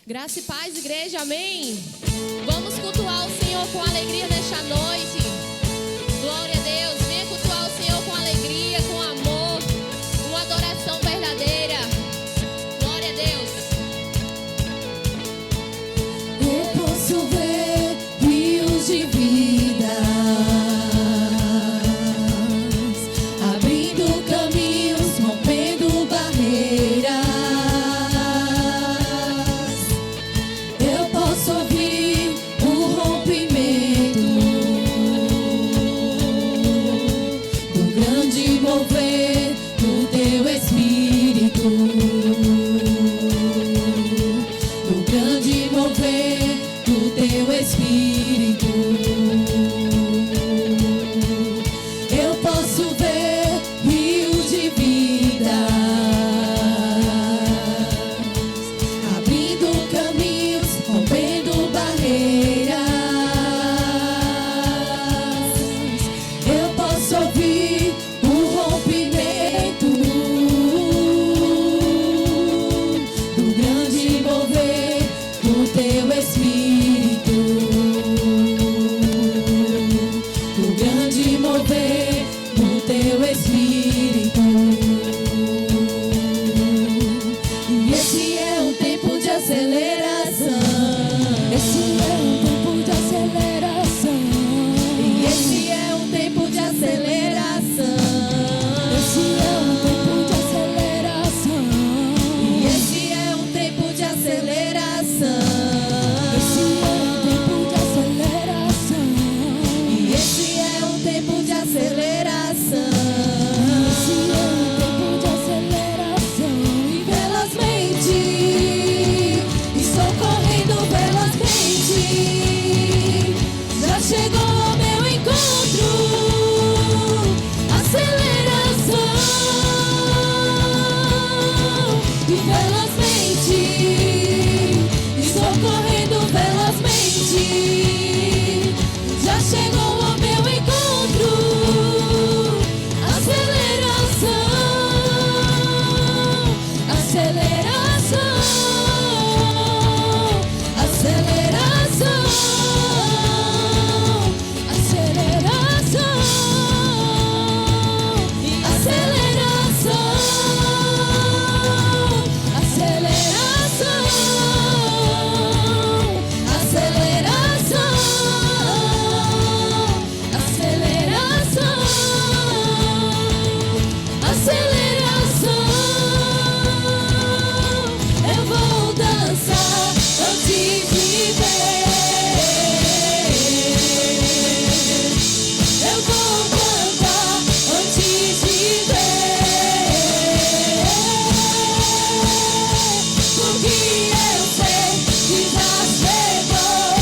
Graça e paz, igreja, amém? Vamos cultuar o Senhor com alegria nesta noite. Glória a Deus, venha cultuar o Senhor com alegria, com amor, uma adoração verdadeira. Glória a Deus. Eu posso ver rios de vida, abrindo caminhos, rompendo barreiras. Eu posso ouvir o rompimento do grande mover do teu Espírito, do grande mover do teu Espírito. Eu posso ver rios de vida, abrindo caminhos, rompendo barreiras. Eu posso ouvir o rompimento do grande mover do teu Espírito, do grande mover do teu Espírito. E esse é um tempo de aceleração. Esse é um tempo de aceleração. E esse é um tempo de aceleração. Esse é um tempo de aceleração. E esse é um tempo de aceleração. Esse é um tempo de aceleração. E esse é um tempo de aceleração. Esse é um tempo de aceleração. E velozmente estou correndo velozmente. Já chegou ao meu encontro. Aceleração. E velozmente estou correndo velozmente. Já chegou ao meu encontro. Aceleração. Aceleração. Aceleração. Aceleração. Aceleração. Aceleração. Aceleração. Aceleração. Eu vou dançar antes de ver. Eu vou cantar antes de ver. Porque eu sei que já chegou,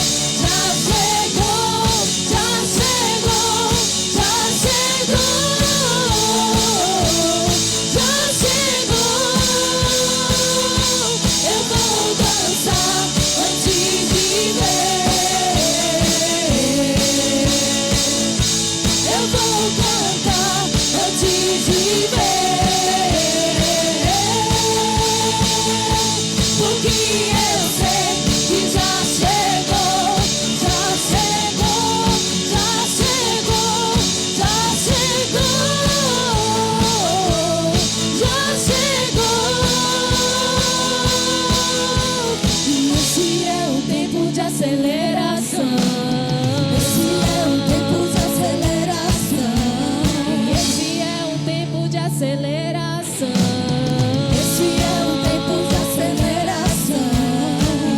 já chegou, já chegou, já chegou, já chegou. Eu vou dançar antes de ver. Eu vou cantar antes de ver. Porque eu sei que já chegou, já chegou, já chegou, já chegou, já chegou. E esse é um tempo de aceleração. Esse é um tempo de aceleração. E esse é um tempo de aceleração. Esse é um tempo de aceleração.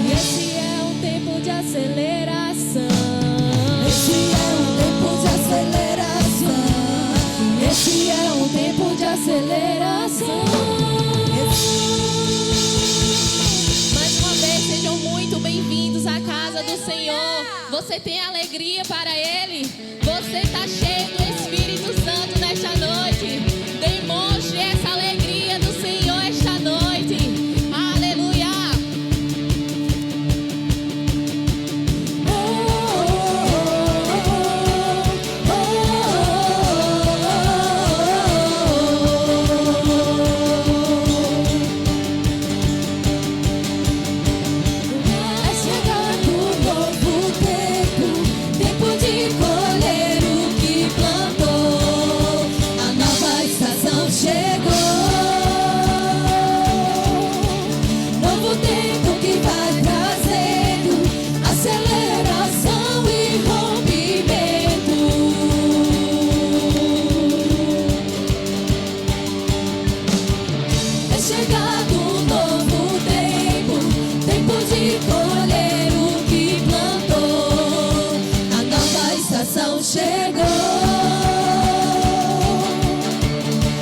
E esse é um tempo de aceleração. Esse é um tempo de aceleração. Esse é um tempo de aceleração. Mais uma vez, sejam muito bem-vindos à casa do Senhor. Você tem alegria para Ele? Você está cheio do Espírito Santo nesta noite? Demonstre essa alegria do Senhor esta noite. Aleluia!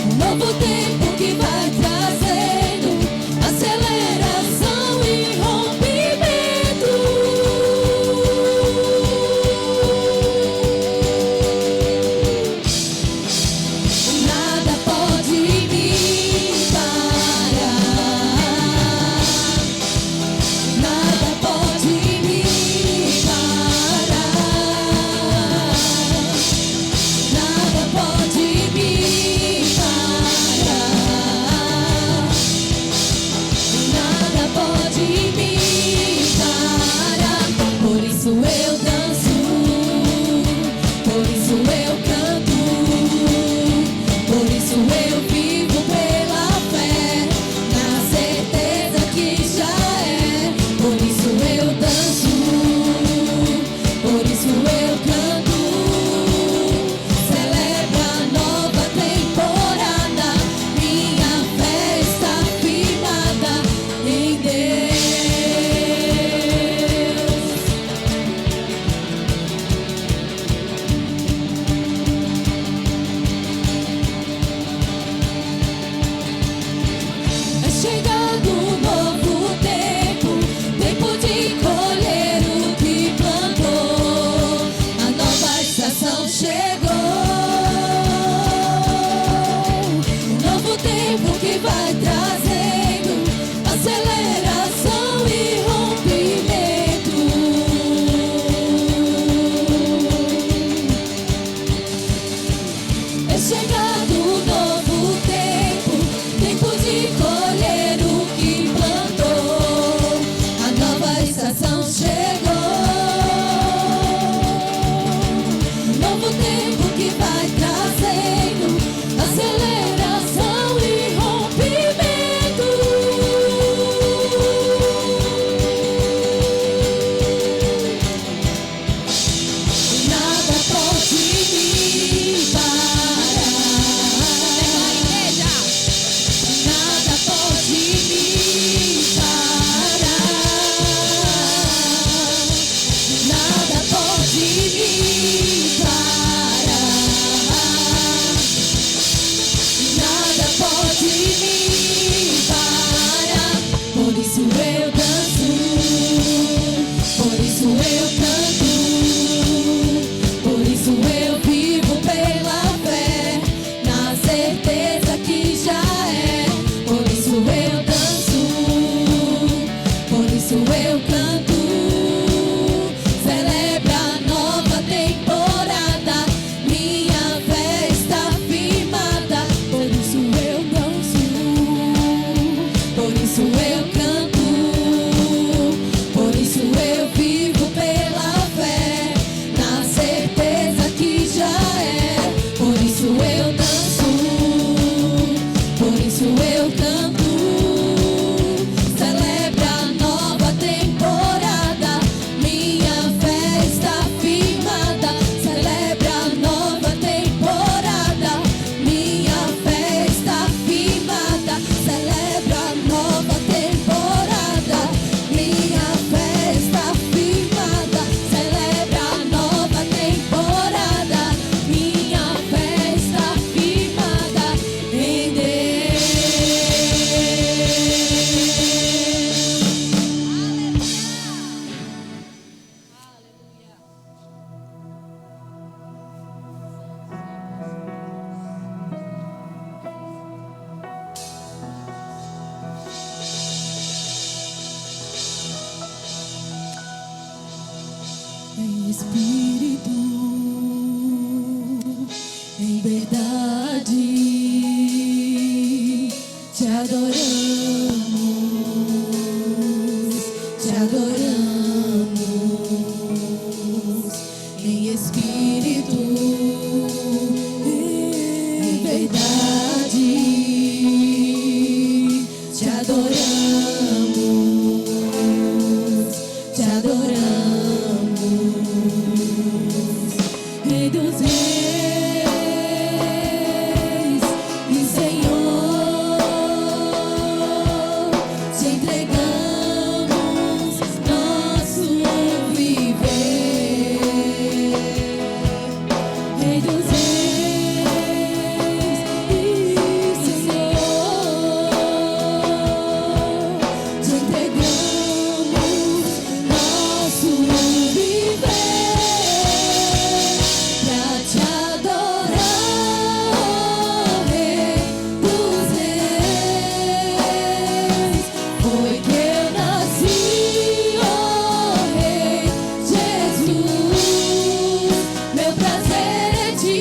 Um novo tempo que vai trazendo aceleração e rompimento. Nada pode me parar. Nada pode me parar. Nada pode me parar. Nada pode me parar. Por isso eu danço, por isso eu canto, por isso eu vivo pela fé, na certeza que já é. Por isso eu danço, por isso eu canto. Celebra a nova temporada, minha fé está firmada em Deus. É chegando um novo tempo, tempo de colher o que plantou. A nova estação chegou. Um novo tempo que vai trazendo aceleração e rompimento. É chegado um novo tempo, tempo de colher o que plantou. A nova estação chegou. Novo tempo que vai trazendo aceleração e rompimento. Nada pode me parar. Igreja. Nada pode me parar. Nada pode me parar. dos reis e Senhor, te entregamos nosso viver pra te adorar, ó Rei dos reis. Foi que eu nasci, ó Rei Jesus. Meu prazer é te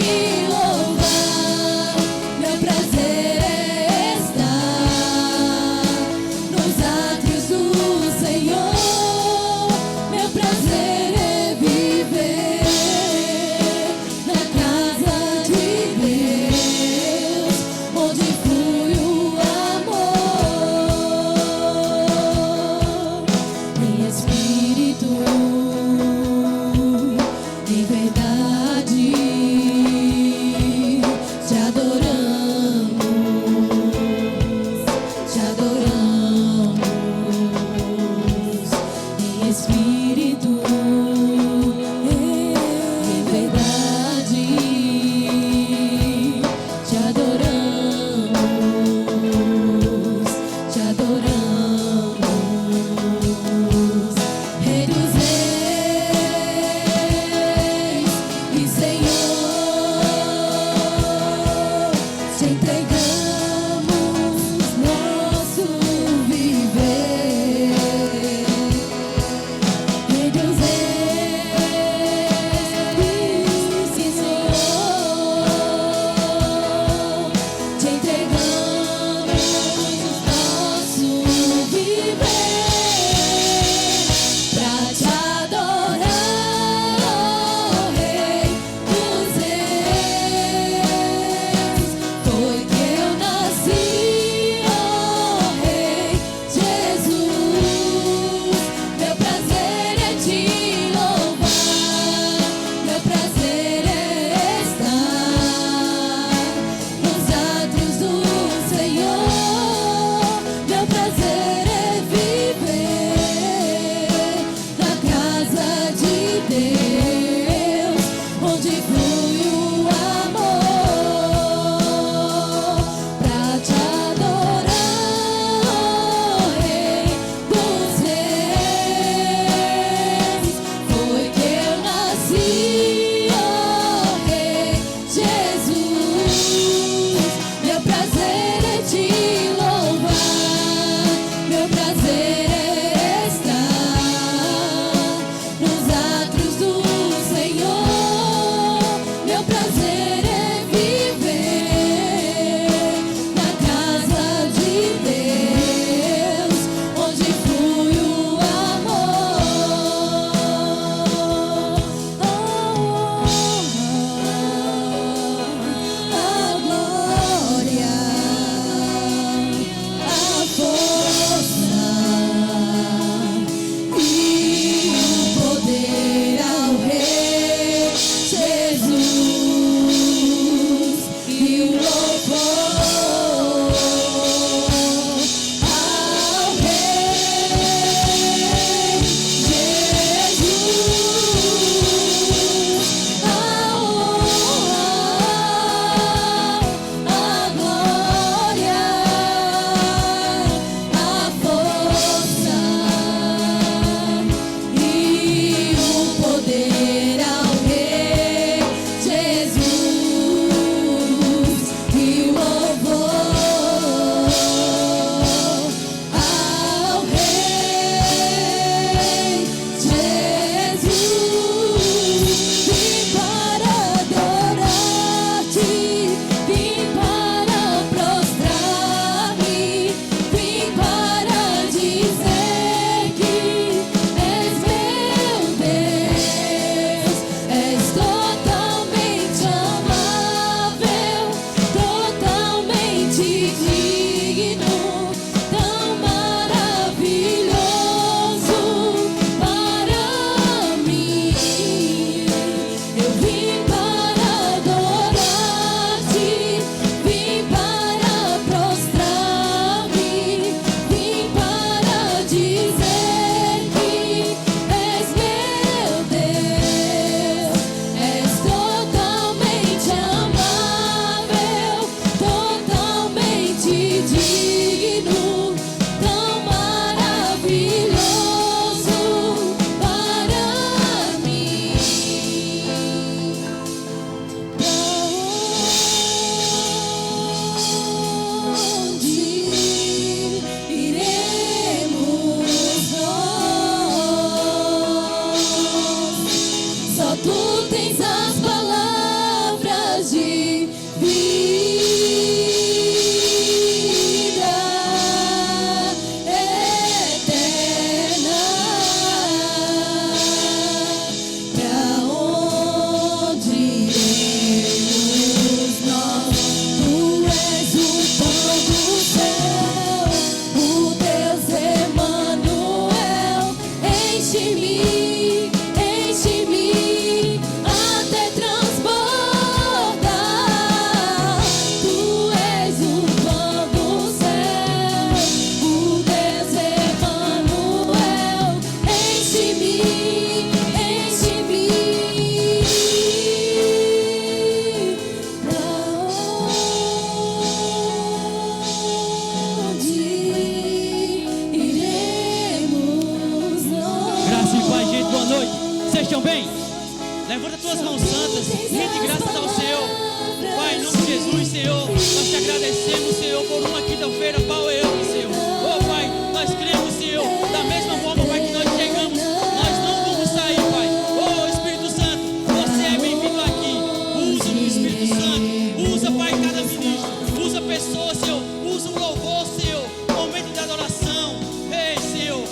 Espírito Santo, usa, Pai, cada ministro, usa pessoas, Senhor, usa um louvor, Senhor, momento de adoração. Ei, Senhor,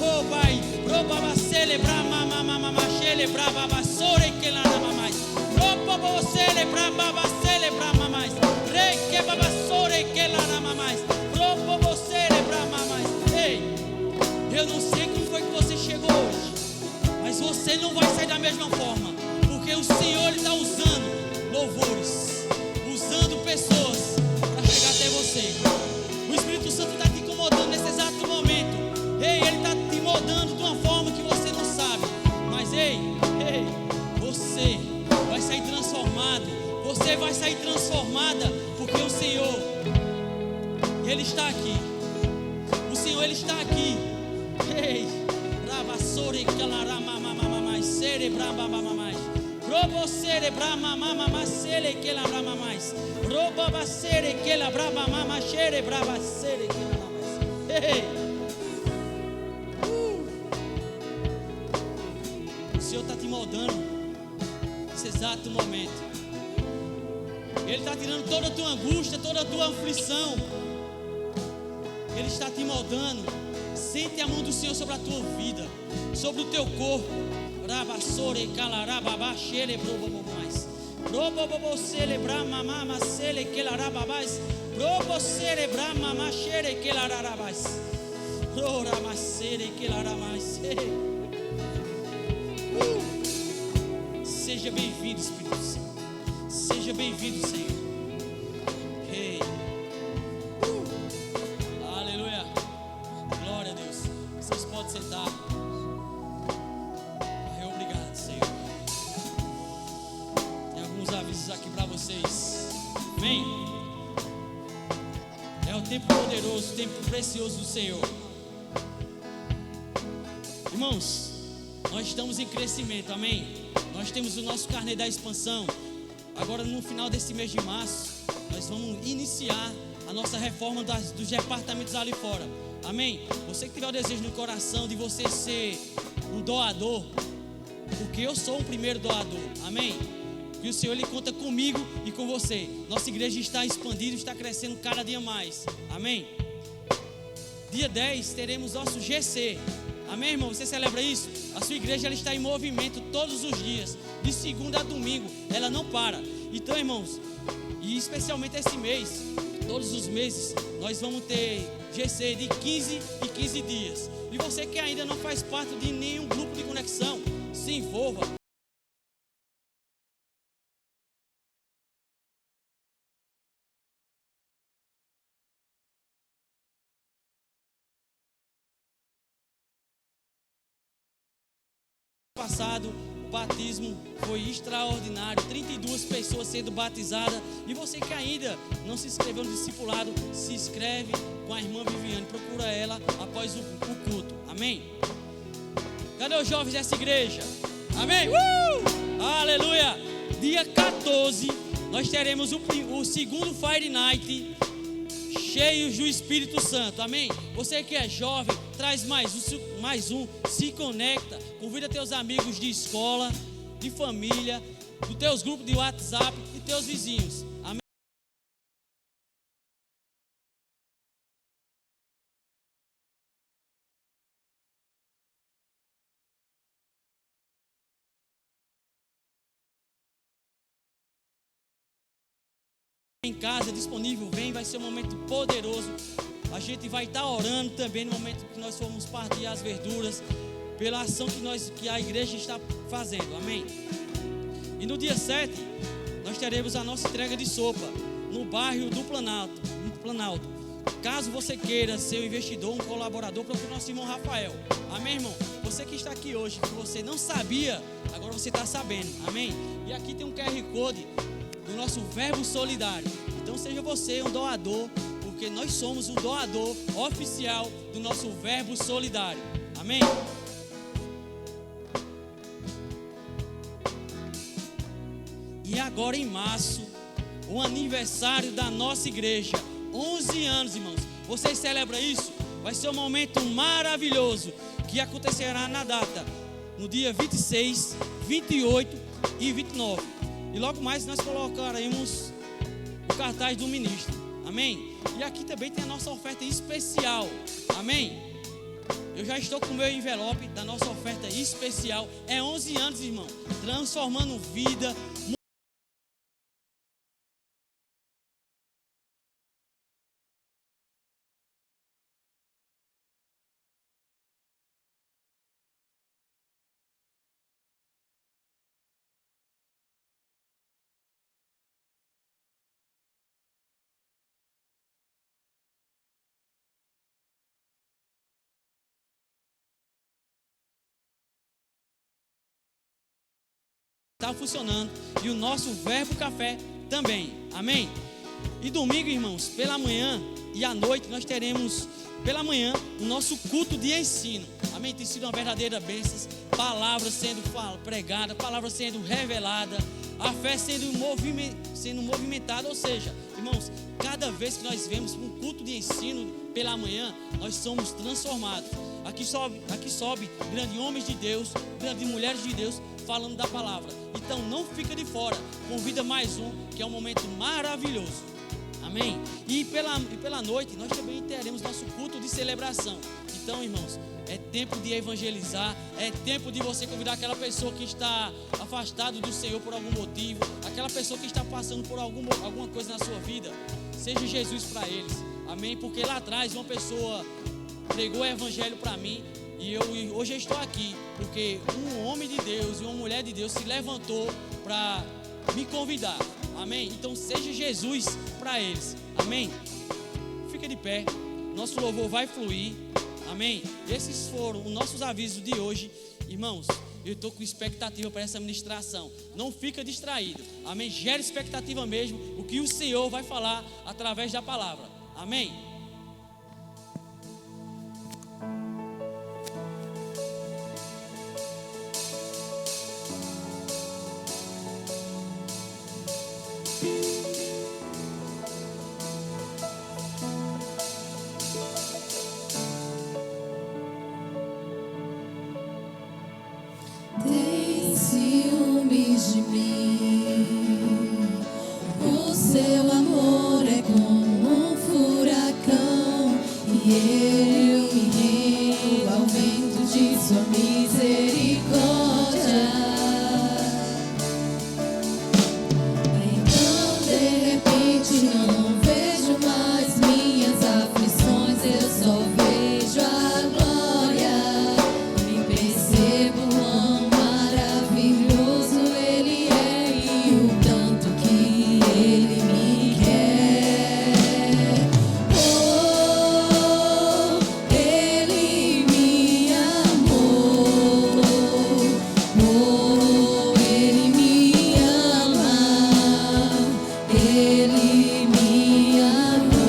oh Pai, roba celebrar, celebrar, babassore que lá na mamãe, roba celebrar, celebrar mamãe, rei que babassore que lá na mamãe, roba celebrar mamãe. Ei, eu não sei como foi que você chegou hoje, mas você não vai sair da mesma forma, porque o Senhor está usando louvores, usando pessoas para chegar até você. O Espírito Santo está te incomodando nesse exato momento. Ei, Ele está te moldando de uma forma que você não sabe. Mas ei, você vai sair transformado. Você vai sair transformada, porque o Senhor, Ele está aqui. O Senhor, Ele está aqui. Ei, bravassore calará mamamamamai, cerebra mamamamai. Robo cerebra mamamamai, cele que labra mamais. Roba basere que labra mamamai, cerebra basere que labra mais. Ei. O Senhor está te moldando nesse exato momento. Ele está tirando toda a tua angústia, toda a tua aflição. Ele está te moldando. Sente a mão do Senhor sobre a tua vida, sobre o teu corpo. Rabassore calarababa celebrou mais. Robo celebrar mamama cele que larababais. Robo celebrar mamá chere que larababais. Ora macere que larababais. Seja bem-vindo, Espírito Santo. Seja bem-vindo, Senhor. Ei. Aleluia. Glória a Deus. Vocês podem sentar. Obrigado, Senhor. Tem alguns avisos aqui para vocês. Amém. É o tempo poderoso, o tempo precioso do Senhor. Irmãos, nós estamos em crescimento, amém? Nós temos o nosso carnê da expansão. Agora no final desse mês de março, nós vamos iniciar a nossa reforma dos departamentos ali fora. Amém? Você que tiver o desejo no coração de você ser um doador, porque eu sou o primeiro doador. Amém? Que o Senhor, Ele conta comigo e com você. Nossa igreja está expandindo, está crescendo cada dia mais. Amém? Dia 10 teremos nosso GC. Amém, irmão? Você celebra isso? A sua igreja, ela está em movimento todos os dias, de segunda a domingo, ela não para. Então, irmãos, e especialmente esse mês, todos os meses, nós vamos ter GC de 15 e 15 dias. E você que ainda não faz parte de nenhum grupo de conexão, se envolva. Passado, o batismo foi extraordinário, 32 pessoas sendo batizadas. E você que ainda não se inscreveu no discipulado, se inscreve com a irmã Viviane, procura ela após o culto. Amém? Cadê os jovens dessa igreja? Amém? Aleluia! Dia 14 nós teremos o segundo Fire Night, cheios do Espírito Santo. Amém? Você que é jovem, traz mais um, se conecta, convida teus amigos de escola, de família, dos teus grupos de WhatsApp e teus vizinhos. Amém? Em casa, disponível, vem, vai ser um momento poderoso. A gente vai estar orando também no momento que nós formos partir as verduras, pela ação que a igreja está fazendo, amém? E no dia 7, nós teremos a nossa entrega de sopa, no bairro do Planalto. Caso você queira ser um investidor, um colaborador, procure o nosso irmão Rafael, amém, irmão? Você que está aqui hoje, que você não sabia, agora você está sabendo, amém? E aqui tem um QR Code do nosso Verbo Solidário. Então seja você um doador, porque nós somos o doador oficial do nosso Verbo Solidário. Amém? E agora em março, o aniversário da nossa igreja, 11 anos, irmãos. Vocês celebram isso? Vai ser um momento maravilhoso que acontecerá na data, no dia 26, 28 e 29. E logo mais nós colocaremos o cartaz do ministro. Amém? E aqui também tem a nossa oferta especial. Amém? Eu já estou com o meu envelope da nossa oferta especial. É 11 anos, irmão, transformando vida. Está funcionando, e o nosso Verbo Café também, amém? E domingo, irmãos, pela manhã e à noite nós teremos, pela manhã, o nosso culto de ensino, amém? Tem sido uma verdadeira bênção, palavra sendo pregada, palavra sendo revelada, a fé sendo movimentada, ou seja, irmãos, cada vez que nós vemos um culto de ensino pela manhã, nós somos transformados. Aqui sobe grandes homens de Deus, grandes mulheres de Deus, falando da palavra. Então não fica de fora, convida mais um, que é um momento maravilhoso, amém? E pela noite nós também teremos nosso culto de celebração. Então, irmãos, é tempo de evangelizar, é tempo de você convidar aquela pessoa que está afastada do Senhor por algum motivo, aquela pessoa que está passando por alguma coisa na sua vida. Seja Jesus para eles, amém? Porque lá atrás uma pessoa pregou o evangelho para mim, e hoje eu estou aqui porque um homem de Deus e uma mulher de Deus se levantou para me convidar, amém? Então seja Jesus para eles, amém? Fica de pé, nosso louvor vai fluir, amém? Esses foram os nossos avisos de hoje, irmãos. Eu estou com expectativa para essa ministração. Não fica distraído, amém? Gera expectativa mesmo, o que o Senhor vai falar através da palavra, amém? Tem ciúmes de mim, o seu amor é como um furacão, e eu me rendo ao vento de sua misericórdia. Então de repente não vejo mais minhas aflições, eu só vejo a glória, e percebo quão maravilhoso Ele é e o tanto que Ele me quer. Oh, Ele me amou. Oh, Ele me ama. Ele me amou.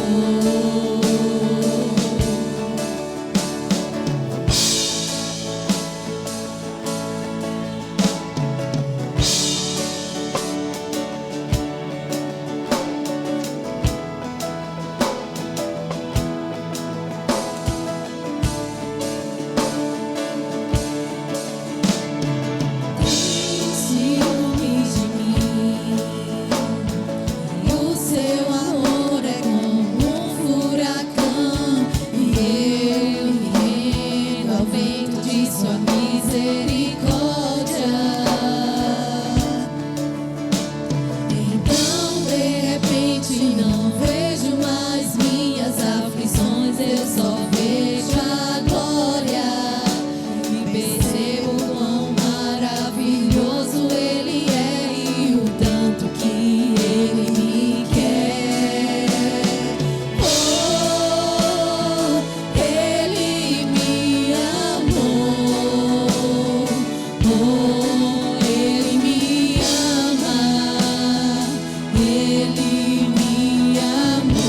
Ciúmes de mim, o seu amor é como um furacão, e eu me rendo ao vento de sua misericórdia. Então de repente não vejo mais minhas aflições, eu só vejo a glória, e percebo quão maravilhoso Ele é e o tanto que Ele me quer. Oh, Ele me amou. Oh, Ele me ama. Ele me amou.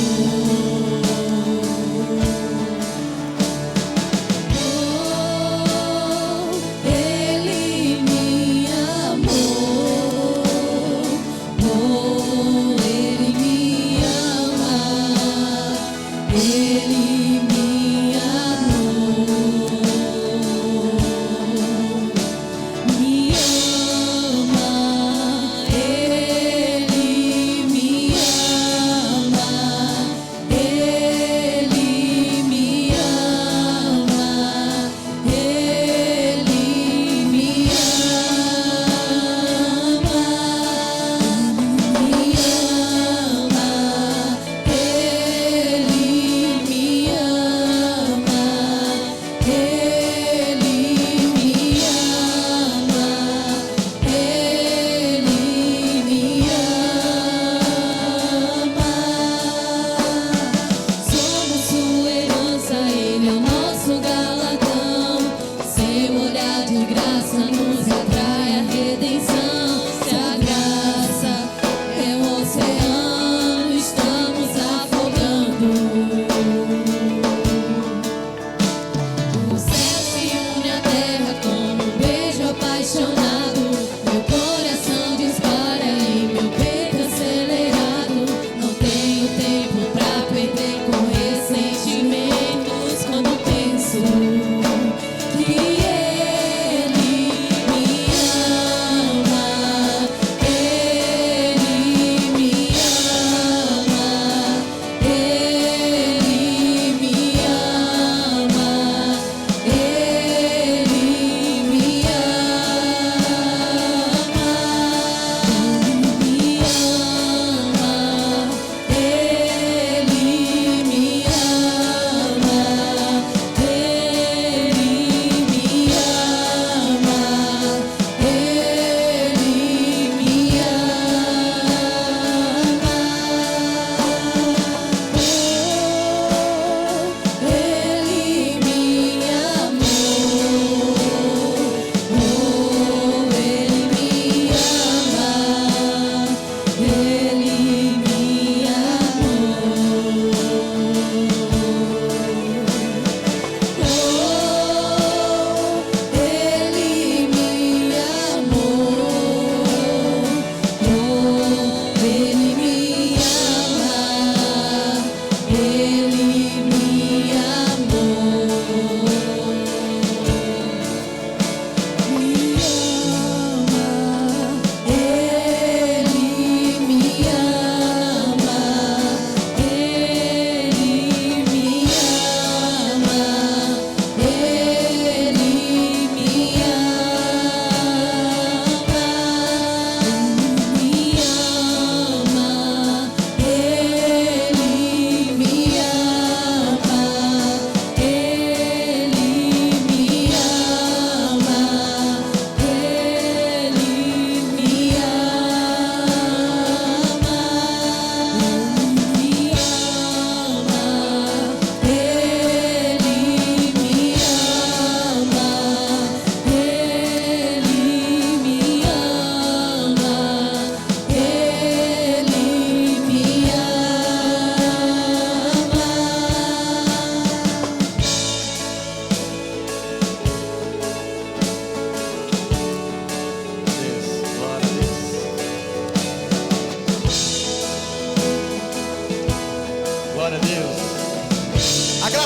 Oh, Ele me amou. Oh, Ele me ama. Ele me amou. Me ama. Ele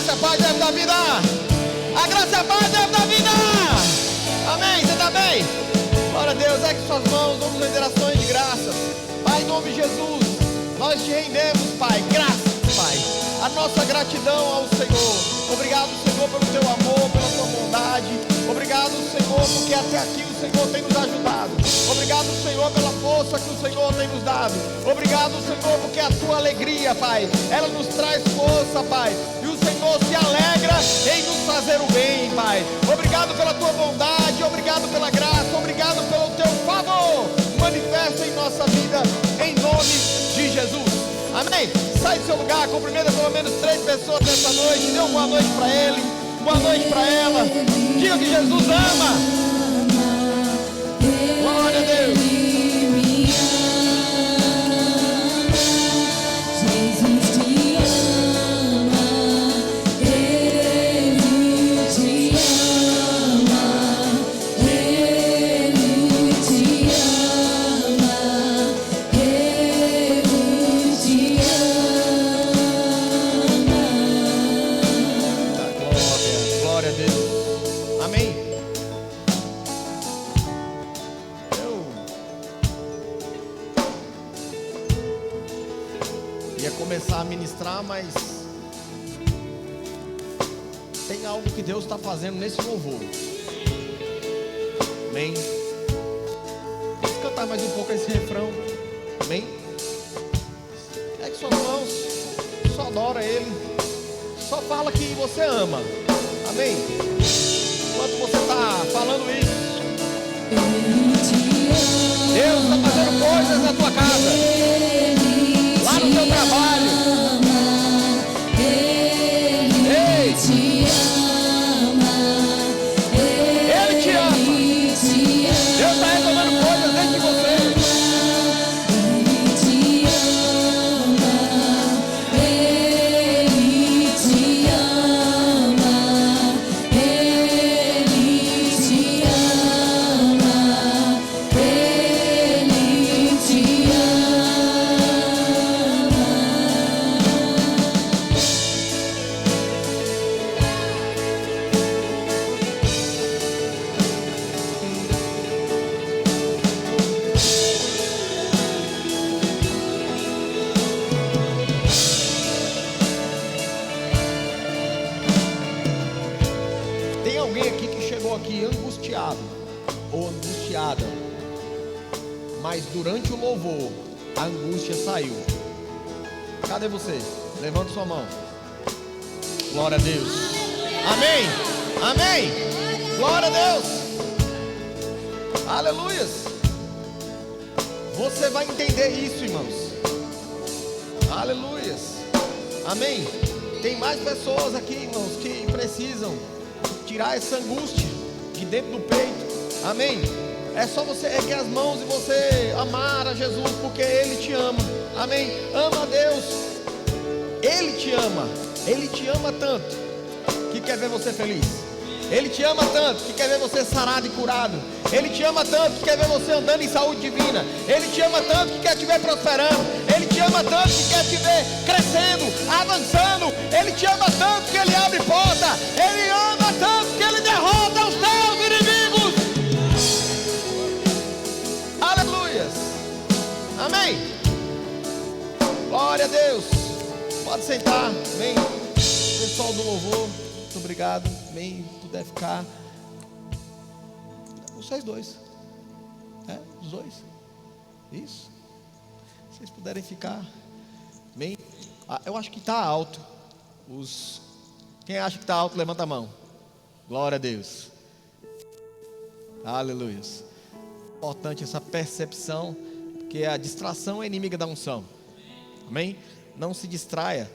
graça e a paz deve dar vida. A graça e a paz deve dar vida. Amém, você está bem? Glória a Deus, é que suas mãos, vamos render ações de graças. Pai, em nome de Jesus, nós te rendemos, Pai, graças, Pai. A nossa gratidão ao Senhor. Obrigado, Senhor, pelo teu amor, pela tua bondade. Obrigado, Senhor, porque até aqui o Senhor tem nos ajudado. Obrigado, Senhor, pela força que o Senhor tem nos dado. Obrigado, Senhor, porque a tua alegria, Pai, ela nos traz força, Pai. E o Senhor se alegra em nos fazer o bem, Pai. Obrigado pela tua bondade, obrigado pela graça, obrigado pelo teu favor. Manifesta em nossa vida, em nome de Jesus. Amém? Sai do seu lugar, cumprimenta pelo menos 3 pessoas nessa noite. Dê uma boa noite para ele, boa noite para ela. Diga que Jesus ama. Glória a Deus. A ministrar, mas tem algo que Deus está fazendo nesse louvor. Amém? Vamos cantar mais um pouco esse refrão. Amém? Pegue suas mãos, só adora Ele, só fala que você ama. Amém? Enquanto você está falando isso, Deus está fazendo coisas na tua casa, lá no teu trabalho. Ele te ama. Deus está retomando coisas dentro de você. Mas durante o louvor, a angústia saiu. Cadê você? Levanta sua mão. Glória a Deus. Amém. Amém. Glória a Deus. Aleluias. Você vai entender isso, irmãos. Aleluias. Amém. Tem mais pessoas aqui, irmãos, que precisam tirar essa angústia de dentro do peito. Amém. É só você erguer as mãos e você amar a Jesus, porque Ele te ama. Amém? Ama a Deus. Ele te ama. Ele te ama tanto que quer ver você feliz. Ele te ama tanto que quer ver você sarado e curado. Ele te ama tanto que quer ver você andando em saúde divina. Ele te ama tanto que quer te ver prosperando. Ele te ama tanto que quer te ver crescendo, avançando. Ele te ama tanto que Ele abre porta. Ele ama tanto que Ele derrota os teus inimigos. Aleluias. Amém. Glória a Deus. Pode sentar. Amém. Pessoal do louvor, muito obrigado. Amém. Puder ficar. Vocês dois. Os dois. Isso. Se vocês puderem ficar. Amém. Eu acho que está alto. Quem acha que está alto, levanta a mão. Glória a Deus. Aleluia. Importante essa percepção, porque a distração é inimiga da unção. Amém? Não se distraia.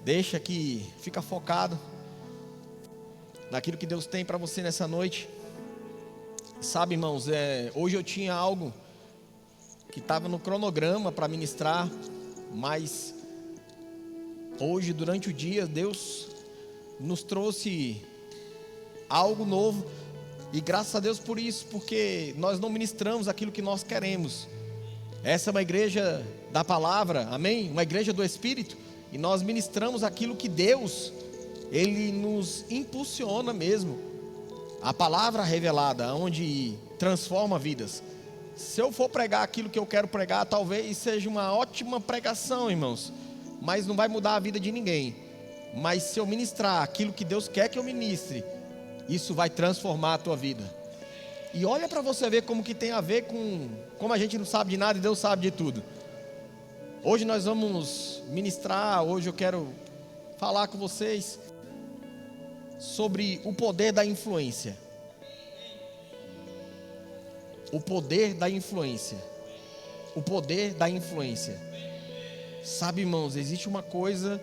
Deixa que fica focado naquilo que Deus tem para você nessa noite. Sabe, irmãos, hoje eu tinha algo que estava no cronograma para ministrar, mas hoje, durante o dia, Deus nos trouxe algo novo. E graças a Deus por isso, porque nós não ministramos aquilo que nós queremos. Essa é uma igreja da palavra, amém? Uma igreja do Espírito. E nós ministramos aquilo que Deus ele nos impulsiona mesmo. A palavra revelada, onde transforma vidas. Se eu for pregar aquilo que eu quero pregar, talvez seja uma ótima pregação, irmãos, mas não vai mudar a vida de ninguém. Mas se eu ministrar aquilo que Deus quer que eu ministre, isso vai transformar a tua vida. E olha para você ver como que tem a ver com como a gente não sabe de nada e Deus sabe de tudo. Hoje nós vamos ministrar, hoje eu quero falar com vocês sobre o poder da influência. O poder da influência. O poder da influência. Sabe, irmãos, existe uma coisa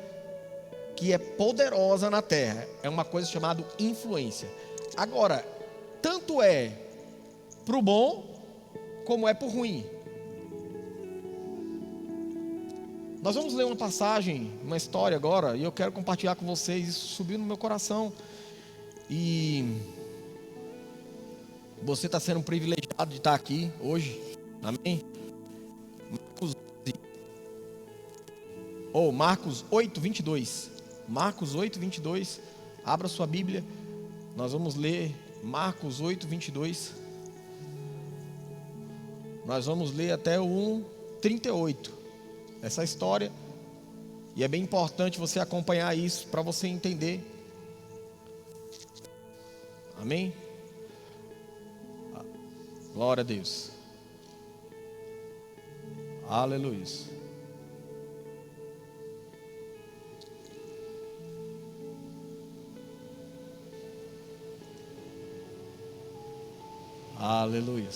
que é poderosa na terra. É uma coisa chamada influência. Agora, tanto é para o bom, como é para o ruim. Nós vamos ler uma passagem, uma história agora, e eu quero compartilhar com vocês. Isso subiu no meu coração. E você está sendo privilegiado de estar aqui hoje. Amém? Marcos 8, 22. Marcos 8, 22. Abra sua Bíblia. Nós vamos ler Marcos 8, 22. Nós vamos ler até o 1, 38. Essa história. E é bem importante você acompanhar isso para você entender. Amém? Glória a Deus. Aleluia. Aleluia.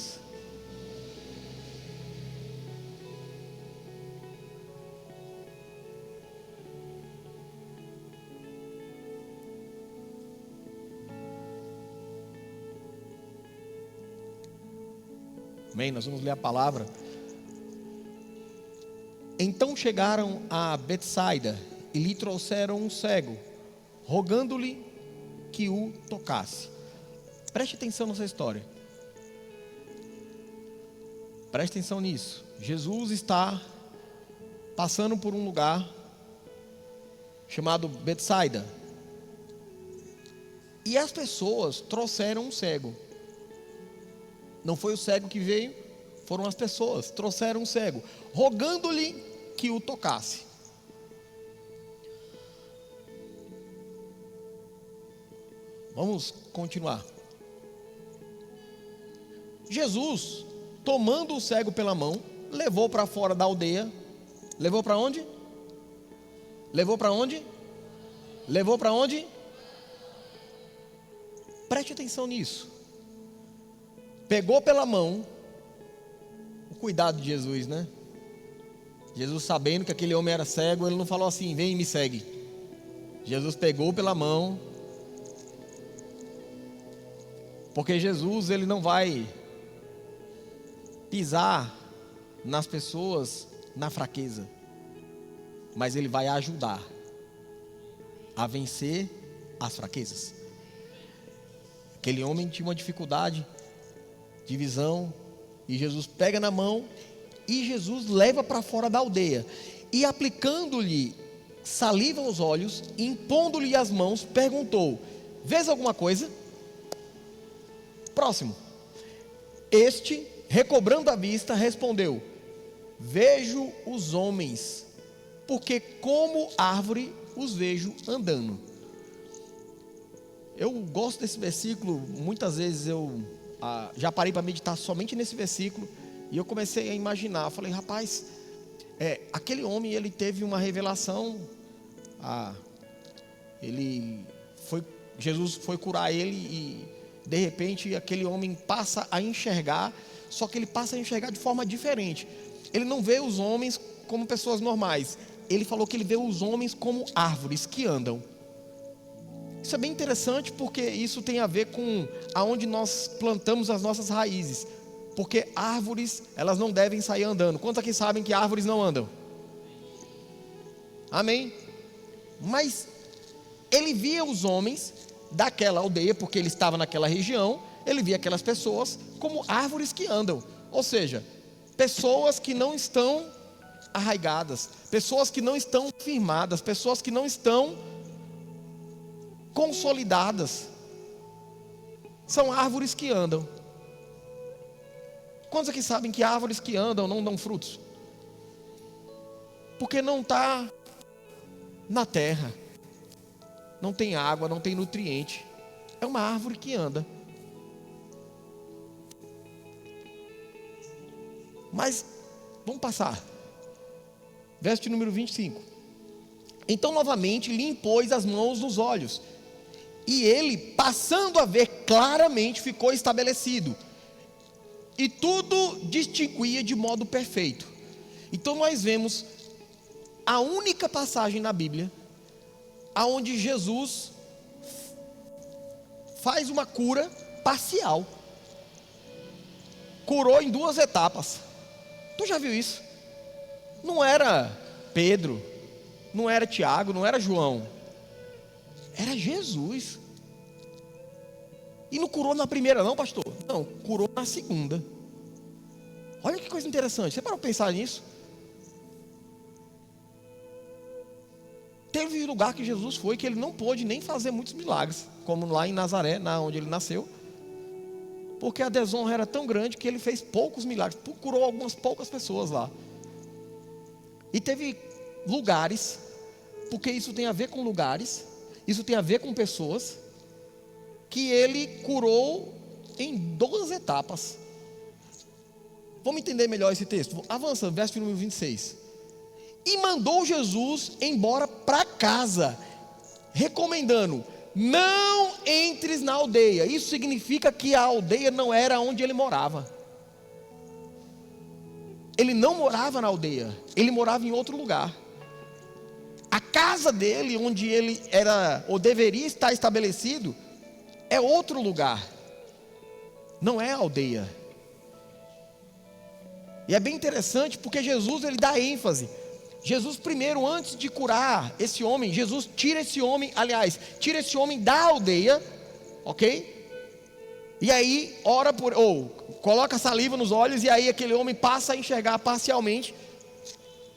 Amém? Nós vamos ler a palavra. Então chegaram a Betsaida e lhe trouxeram um cego, rogando-lhe que o tocasse. Preste atenção nessa história. Preste atenção nisso. Jesus está passando por um lugar chamado Betsaida. E as pessoas trouxeram um cego. Não foi o cego que veio, foram as pessoas. Trouxeram um cego, rogando-lhe que o tocasse. Vamos continuar. Jesus, tomando o cego pela mão, levou para fora da aldeia. Levou para onde? Levou para onde? Levou para onde? Preste atenção nisso. Pegou pela mão. O cuidado de Jesus, né? Jesus, sabendo que aquele homem era cego, ele não falou assim: vem e me segue. Jesus pegou pela mão. Porque Jesus, ele não vai pisar nas pessoas na fraqueza, mas ele vai ajudar a vencer as fraquezas. Aquele homem tinha uma dificuldade de visão, e Jesus pega na mão e Jesus leva para fora da aldeia, e aplicando-lhe saliva aos olhos, impondo-lhe as mãos, perguntou: vês alguma coisa? Próximo. Este, recobrando a vista, respondeu: vejo os homens, porque como árvore os vejo andando. Eu gosto desse versículo. Muitas vezes eu já parei para meditar somente nesse versículo, e eu comecei a imaginar. Eu falei: rapaz, aquele homem, ele teve uma revelação. Jesus foi curar ele, e de repente aquele homem passa a enxergar. Só que ele passa a enxergar de forma diferente. Ele não vê os homens como pessoas normais. Ele falou que ele vê os homens como árvores que andam. Isso é bem interessante, porque isso tem a ver com aonde nós plantamos as nossas raízes. Porque árvores, elas não devem sair andando. Quantos aqui sabem que árvores não andam? Amém? Mas ele via os homens daquela aldeia, porque ele estava naquela região. Ele via aquelas pessoas como árvores que andam. Ou seja, pessoas que não estão arraigadas, pessoas que não estão firmadas, pessoas que não estão consolidadas. São árvores que andam. Quantos aqui sabem que árvores que andam não dão frutos? Porque não está na terra, não tem água, não tem nutriente. É uma árvore que anda. Mas, vamos passar. Verso de número 25. Então novamente lhe impôs as mãos nos olhos, e ele, passando a ver claramente, ficou estabelecido, e tudo distinguia de modo perfeito. Então nós vemos a única passagem na Bíblia aonde Jesus faz uma cura parcial. Curou em 2 etapas. Tu já viu isso? Não era Pedro, não era Tiago, não era João, era Jesus. E não curou na primeira não, pastor? Não, curou na segunda. Olha que coisa interessante, você parou para pensar nisso? Teve lugar que Jesus foi que ele não pôde nem fazer muitos milagres, como lá em Nazaré, onde ele nasceu, porque a desonra era tão grande que ele fez poucos milagres, curou algumas poucas pessoas lá. E teve lugares, porque isso tem a ver com lugares, isso tem a ver com pessoas, que ele curou em 2 etapas. Vamos entender melhor esse texto. Avança, verso número 26. E mandou Jesus embora para casa, recomendando: não entres na aldeia. Isso significa que a aldeia não era onde ele morava. Ele não morava na aldeia, ele morava em outro lugar. A casa dele, onde ele era ou deveria estar estabelecido, é outro lugar, não é a aldeia. E é bem interessante porque Jesus, ele dá ênfase. Jesus primeiro, antes de curar esse homem, Jesus tira esse homem da aldeia, ok? E aí ora coloca saliva nos olhos, e aí aquele homem passa a enxergar parcialmente.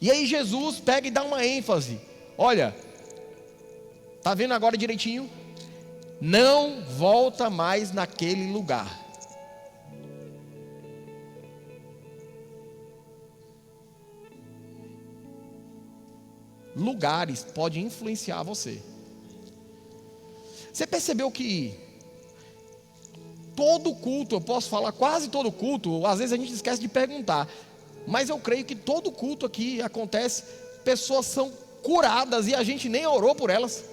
E aí Jesus pega e dá uma ênfase. Olha, tá vendo agora direitinho? Não volta mais naquele lugar. Lugares podem influenciar você. Você percebeu que todo culto, eu posso falar quase todo culto, às vezes a gente esquece de perguntar, mas eu creio que todo culto aqui acontece, pessoas são curadas e a gente nem orou por elas.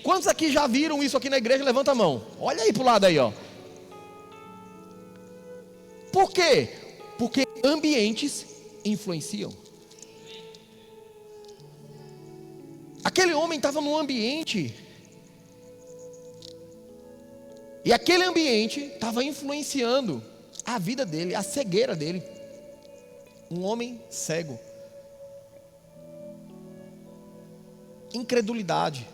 Quantos aqui já viram isso aqui na igreja? Levanta a mão. Olha aí para o lado aí, ó. Por quê? Porque ambientes influenciam. Aquele homem estava num ambiente, e aquele ambiente estava influenciando a vida dele, a cegueira dele. Um homem cego. Incredulidade.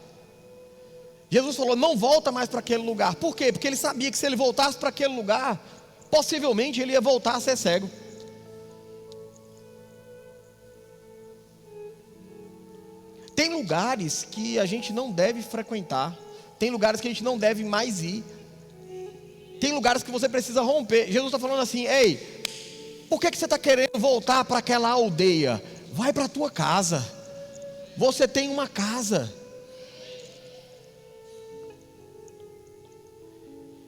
Jesus falou: não volta mais para aquele lugar. Por quê? Porque ele sabia que se ele voltasse para aquele lugar, possivelmente ele ia voltar a ser cego. Tem lugares que a gente não deve frequentar. Tem lugares que a gente não deve mais ir. Tem lugares que você precisa romper. Jesus está falando assim: ei, por que você está querendo voltar para aquela aldeia? Vai para a tua casa. Você tem uma casa.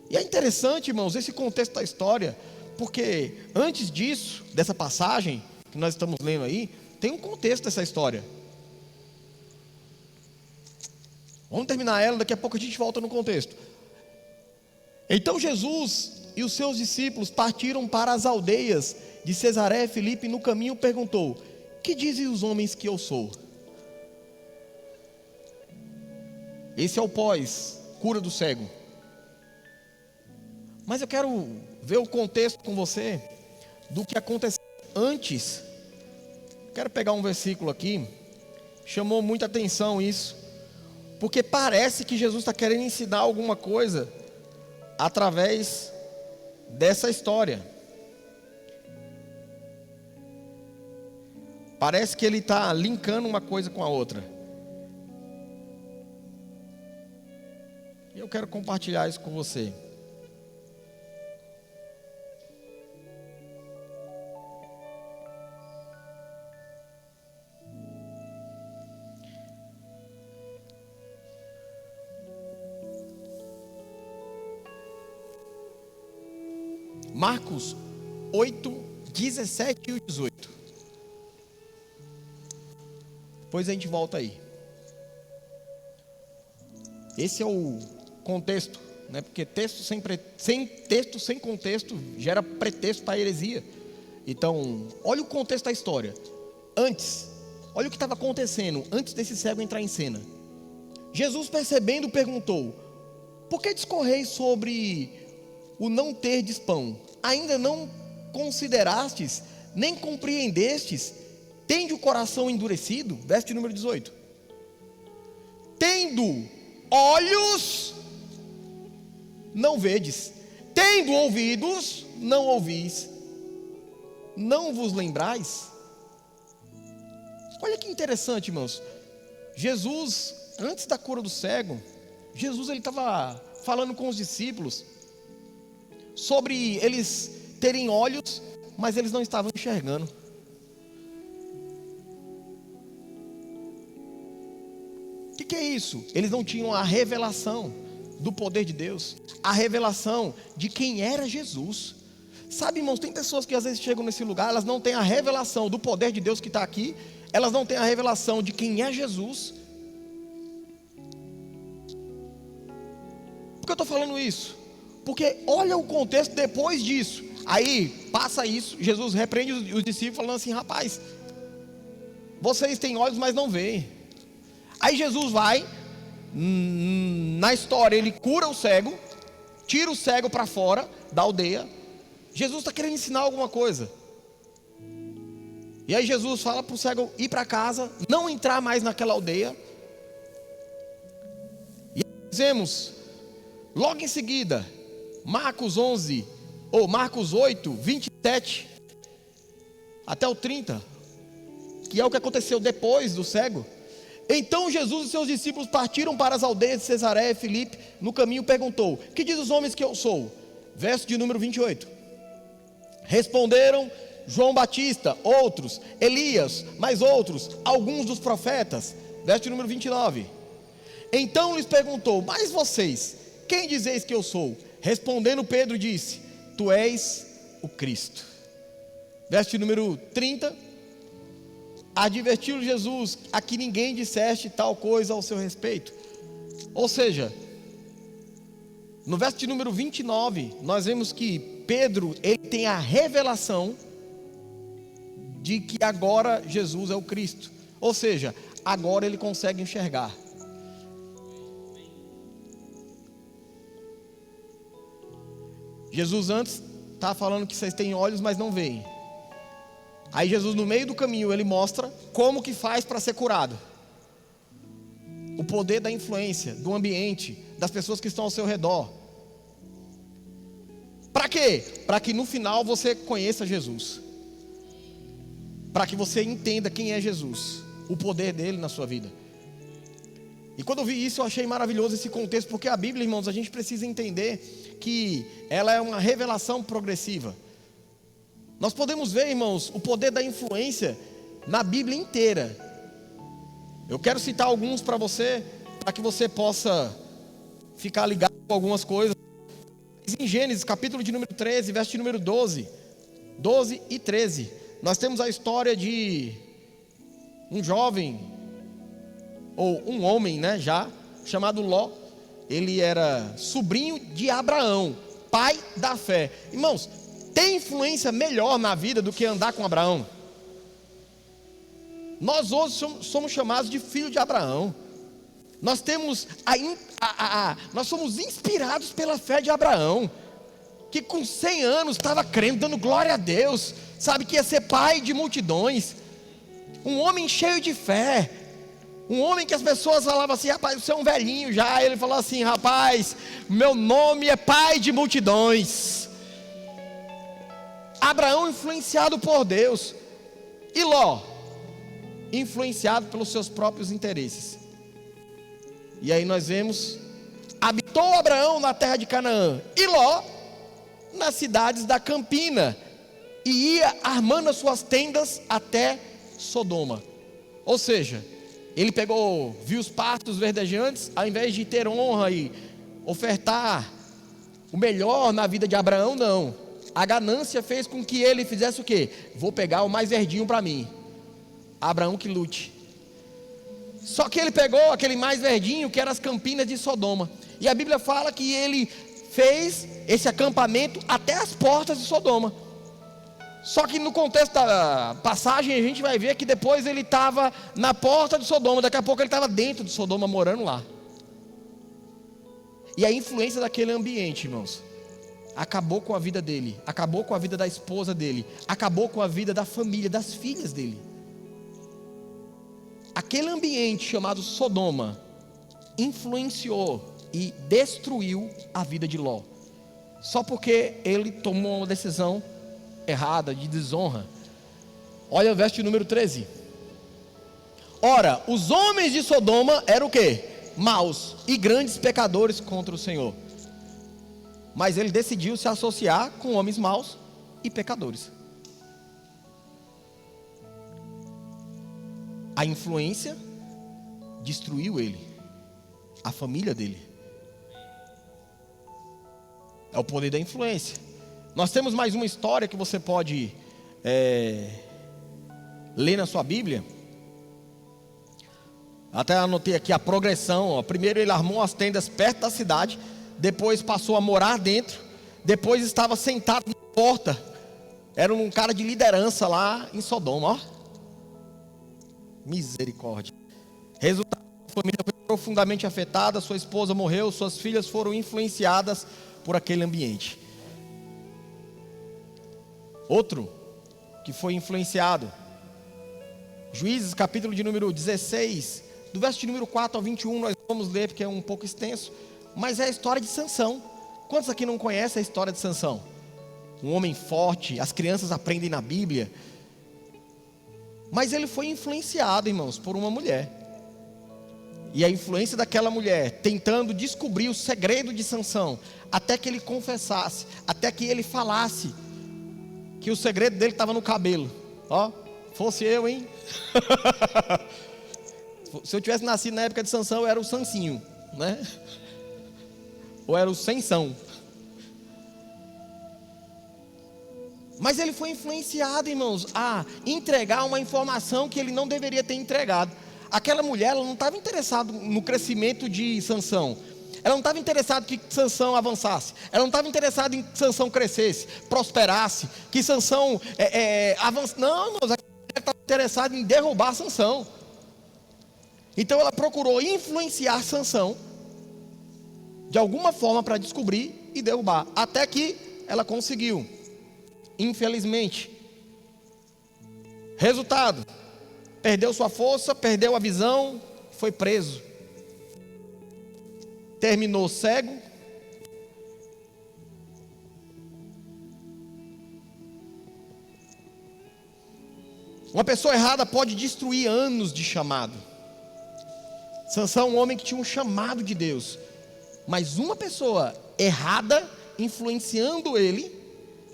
E é interessante, irmãos, esse contexto da história, porque antes disso, dessa passagem que nós estamos lendo aí, tem um contexto dessa história. Vamos terminar ela, daqui a pouco a gente volta no contexto. Então Jesus e os seus discípulos partiram para as aldeias de Cesareia Filipe, e no caminho perguntou: que dizem os homens que eu sou? Esse é o pós, cura do cego. Mas eu quero ver o contexto com você do que aconteceu antes. Quero pegar um versículo aqui, chamou muita atenção isso, porque parece que Jesus está querendo ensinar alguma coisa através dessa história. Parece que ele está linkando uma coisa com a outra. E eu quero compartilhar isso com você. Marcos 8, 17 e 18. Depois a gente volta aí. Esse é o contexto, né? Porque texto sem contexto gera pretexto para heresia. Então, olha o contexto da história. Antes, olha o que estava acontecendo antes desse cego entrar em cena. Jesus, percebendo, perguntou: por que discorreis sobre o não terdes pão? Ainda não considerastes, nem compreendestes? Tende o coração endurecido? Verso de número 18. Tendo olhos, não vedes. Tendo ouvidos, não ouvis. Não vos lembrais? Olha que interessante, irmãos. Jesus, antes da cura do cego, Jesus ele estava falando com os discípulos sobre eles terem olhos, mas eles não estavam enxergando. O que é isso? Eles não tinham a revelação do poder de Deus, a revelação de quem era Jesus. Sabe, irmãos, tem pessoas que às vezes chegam nesse lugar, elas não têm a revelação do poder de Deus que está aqui, elas não têm a revelação de quem é Jesus. Por que eu estou falando isso? Porque olha o contexto depois disso. Aí passa isso, Jesus repreende os discípulos falando assim: rapaz, vocês têm olhos, mas não veem. Aí Jesus vai, na história ele cura o cego, tira o cego para fora da aldeia. Jesus está querendo ensinar alguma coisa. E aí Jesus fala para o cego ir para casa, não entrar mais naquela aldeia. E dizemos, logo em seguida, Marcos 8, 27 até o 30, que é o que aconteceu depois do cego. Então Jesus e seus discípulos partiram para as aldeias de Cesareia e Filipe. No caminho perguntou: que diz os homens que eu sou? Verso de número 28. Responderam: João Batista, outros Elias, mais outros alguns dos profetas. Verso de número 29. Então lhes perguntou: mas vocês, quem dizeis que eu sou? Respondendo Pedro disse: tu és o Cristo. Verso de número 30. Advertiu Jesus a que ninguém dissesse tal coisa ao seu respeito. Ou seja, no verso de número 29, nós vemos que Pedro, ele tem a revelação de que agora Jesus é o Cristo. Ou seja, agora ele consegue enxergar. Jesus antes estava falando que vocês têm olhos, mas não veem. Aí Jesus, no meio do caminho, ele mostra como que faz para ser curado. O poder da influência, do ambiente, das pessoas que estão ao seu redor. Para quê? Para que no final você conheça Jesus. Para que você entenda quem é Jesus, o poder dele na sua vida. E quando eu vi isso, eu achei maravilhoso esse contexto, porque a Bíblia, irmãos, a gente precisa entender que ela é uma revelação progressiva. Nós podemos ver, irmãos, o poder da influência na Bíblia inteira. Eu quero citar alguns para você, para que você possa ficar ligado com algumas coisas. Em Gênesis, capítulo de número 13, verso de número 12 e 13, nós temos a história de um jovem, ou um homem, né, já, chamado Ló. Ele era sobrinho de Abraão, pai da fé. Irmãos, tem influência melhor na vida do que andar com Abraão? Nós hoje somos chamados de filho de Abraão. Nós temos nós somos inspirados pela fé de Abraão, que com 100 anos estava crendo, dando glória a Deus, sabe que ia ser pai de multidões. Um homem cheio de fé, um homem que as pessoas falavam assim: rapaz, você é um velhinho já. Ele falou assim: rapaz, meu nome é pai de multidões. Abraão influenciado por Deus, e Ló influenciado pelos seus próprios interesses. E aí nós vemos habitou Abraão na terra de Canaã, e Ló nas cidades da campina, e ia armando as suas tendas até Sodoma. Ou seja, ele viu os pastos verdejantes, ao invés de ter honra e ofertar o melhor na vida de Abraão, não. A ganância fez com que ele fizesse o quê? Vou pegar o mais verdinho para mim. Abraão que lute. Só que ele pegou aquele mais verdinho, que eram as campinas de Sodoma. E a Bíblia fala que ele fez esse acampamento até as portas de Sodoma. Só que no contexto da passagem a gente vai ver que depois ele estava na porta de Sodoma. Daqui a pouco ele estava dentro de Sodoma, morando lá. E a influência daquele ambiente, irmãos, acabou com a vida dele, acabou com a vida da esposa dele, acabou com a vida da família, das filhas dele. Aquele ambiente chamado Sodoma influenciou e destruiu a vida de Ló, só porque ele tomou uma decisão errada, de desonra. Olha o verso de número 13. Ora, os homens de Sodoma eram o quê? Maus e grandes pecadores contra o Senhor. Mas ele decidiu se associar com homens maus e pecadores. A influência destruiu ele, a família dele. É o poder da influência. Nós temos mais uma história que você pode ler na sua Bíblia. Até anotei aqui a progressão. Primeiro ele armou as tendas perto da cidade, depois passou a morar dentro, depois estava sentado na porta. Era um cara de liderança lá em Sodoma, ó. Misericórdia. Resultado: a família foi profundamente afetada, sua esposa morreu, suas filhas foram influenciadas por aquele ambiente. Outro que foi influenciado, Juízes, capítulo de número 16, do verso de número 4 ao 21, nós vamos ler porque é um pouco extenso, mas é a história de Sansão. Quantos aqui não conhecem a história de Sansão? Um homem forte, as crianças aprendem na Bíblia, mas ele foi influenciado, irmãos, por uma mulher. E a influência daquela mulher, tentando descobrir o segredo de Sansão, até que ele confessasse, até que ele falasse que o segredo dele estava no cabelo. Ó, fosse eu, hein? Se eu tivesse nascido na época de Sansão, eu era o Sancinho, né? Ou era o Sensão. Mas ele foi influenciado, irmãos, a entregar uma informação que ele não deveria ter entregado. Aquela mulher, ela não estava interessada no crescimento de Sansão. Ela não estava interessada que Sansão avançasse. Ela não estava interessada em que Sansão crescesse, prosperasse, que Sansão avançasse. Não, irmãos, ela estava interessada em derrubar Sansão. Então ela procurou influenciar Sansão de alguma forma para descobrir e derrubar. Até que ela conseguiu. Infelizmente. Resultado: perdeu sua força, perdeu a visão, foi preso. Terminou cego. Uma pessoa errada pode destruir anos de chamado. Sansão, um homem que tinha um chamado de Deus, mas uma pessoa errada influenciando ele,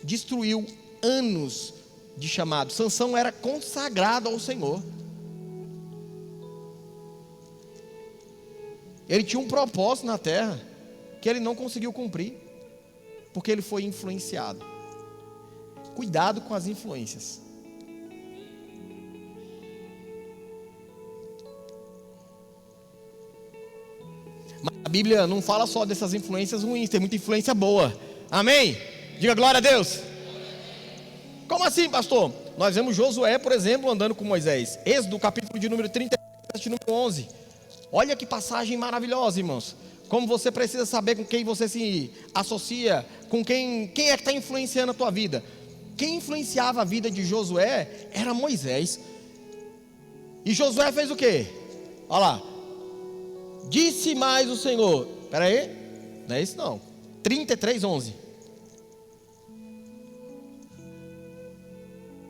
destruiu anos de chamado. Sansão era consagrado ao Senhor. Ele tinha um propósito na terra que ele não conseguiu cumprir, porque ele foi influenciado. Cuidado com as influências. Mas a Bíblia não fala só dessas influências ruins, tem muita influência boa. Amém? Diga glória a Deus. Como assim, pastor? Nós vemos Josué, por exemplo, andando com Moisés. Êxodo, capítulo de número 30, verso de número 11. Olha que passagem maravilhosa, irmãos. Como você precisa saber com quem você se associa, com quem é que está influenciando a tua vida. Quem influenciava a vida de Josué era Moisés. E Josué fez o quê? Olha lá. Disse mais o Senhor. Espera aí. Não é isso não. 33:11.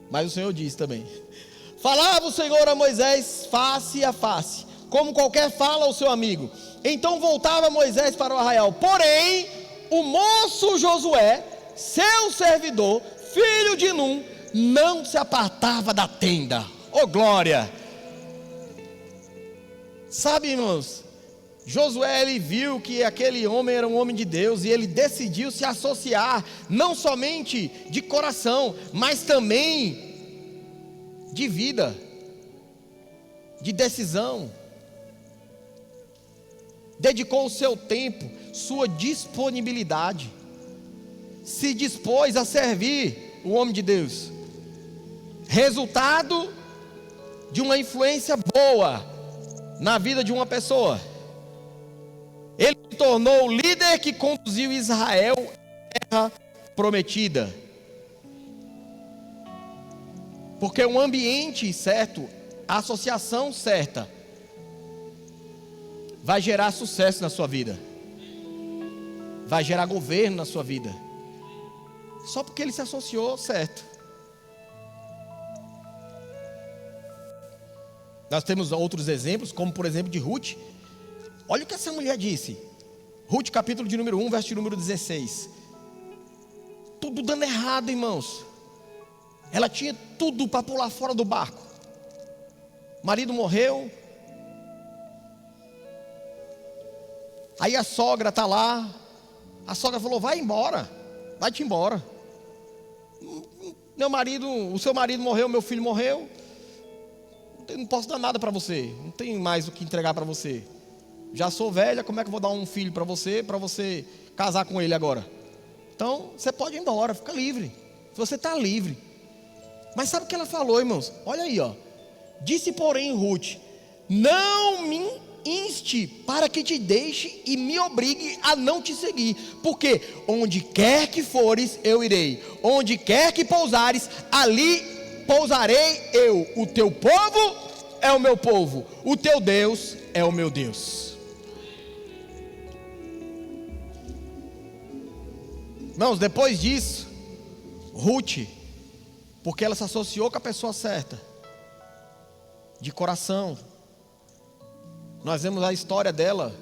Mas o Senhor disse também: falava o Senhor a Moisés face a face, como qualquer fala ao seu amigo. Então voltava Moisés para o arraial. Porém, o moço Josué, seu servidor, filho de Num, não se apartava da tenda. Oh glória! Sabe, irmãos, Josué, ele viu que aquele homem era um homem de Deus, e ele decidiu se associar, não somente de coração, mas também de vida, de decisão. Dedicou o seu tempo, sua disponibilidade, se dispôs a servir o homem de Deus. Resultado de uma influência boa na vida de uma pessoa. Ele se tornou o líder que conduziu Israel à terra prometida. Porque um ambiente certo, a associação certa, vai gerar sucesso na sua vida, vai gerar governo na sua vida, só porque ele se associou certo. Nós temos outros exemplos, como por exemplo de Ruth. Olha o que essa mulher disse. Ruth capítulo de número 1, verso de número 16. Tudo dando errado, irmãos. Ela tinha tudo para pular fora do barco. O marido morreu. Aí a sogra está lá. A sogra falou: vai embora, vai-te embora. O seu marido morreu, meu filho morreu. Não posso dar nada para você, não tenho mais o que entregar para você. Já sou velha, como é que eu vou dar um filho para você casar com ele agora? Então, você pode ir embora, fica livre. Você está livre. Mas sabe o que ela falou, irmãos? Olha aí, ó. Disse, porém, Ruth: não me inste para que te deixe e me obrigue a não te seguir, porque onde quer que fores, eu irei. Onde quer que pousares, ali pousarei eu. O teu povo é o meu povo, o teu Deus é o meu Deus. Irmãos, depois disso, Ruth, porque ela se associou com a pessoa certa, de coração. Nós vemos a história dela.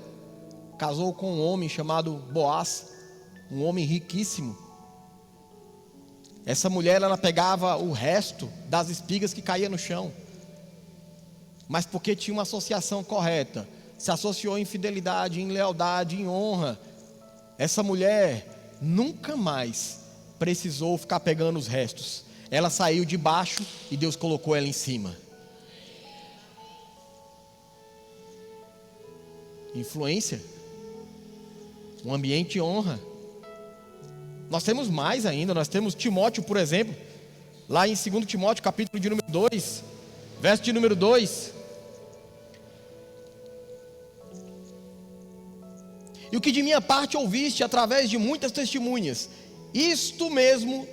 Casou com um homem chamado Boaz, um homem riquíssimo. Essa mulher, ela pegava o resto das espigas que caía no chão, mas porque tinha uma associação correta, se associou em fidelidade, em lealdade, em honra. Essa mulher nunca mais precisou ficar pegando os restos. Ela saiu de baixo e Deus colocou ela em cima. Influência, um ambiente de honra. Nós temos mais ainda. Nós temos Timóteo, por exemplo, lá em 2 Timóteo capítulo de número 2, verso de número 2. E o que de minha parte ouviste através de muitas testemunhas, isto mesmo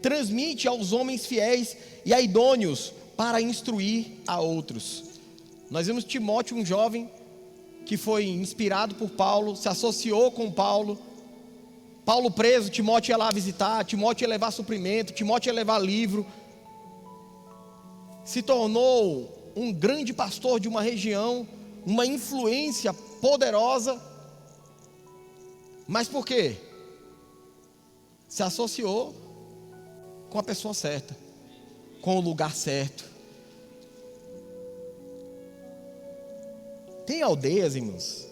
transmite aos homens fiéis e a idôneos para instruir a outros. Nós vemos Timóteo, um jovem que foi inspirado por Paulo, se associou com Paulo. Paulo preso, Timóteo ia lá visitar, Timóteo ia levar suprimento, Timóteo ia levar livro. Se tornou um grande pastor de uma região, uma influência poderosa. Mas por quê? Se associou com a pessoa certa, com o lugar certo. Tem aldeias, irmãos,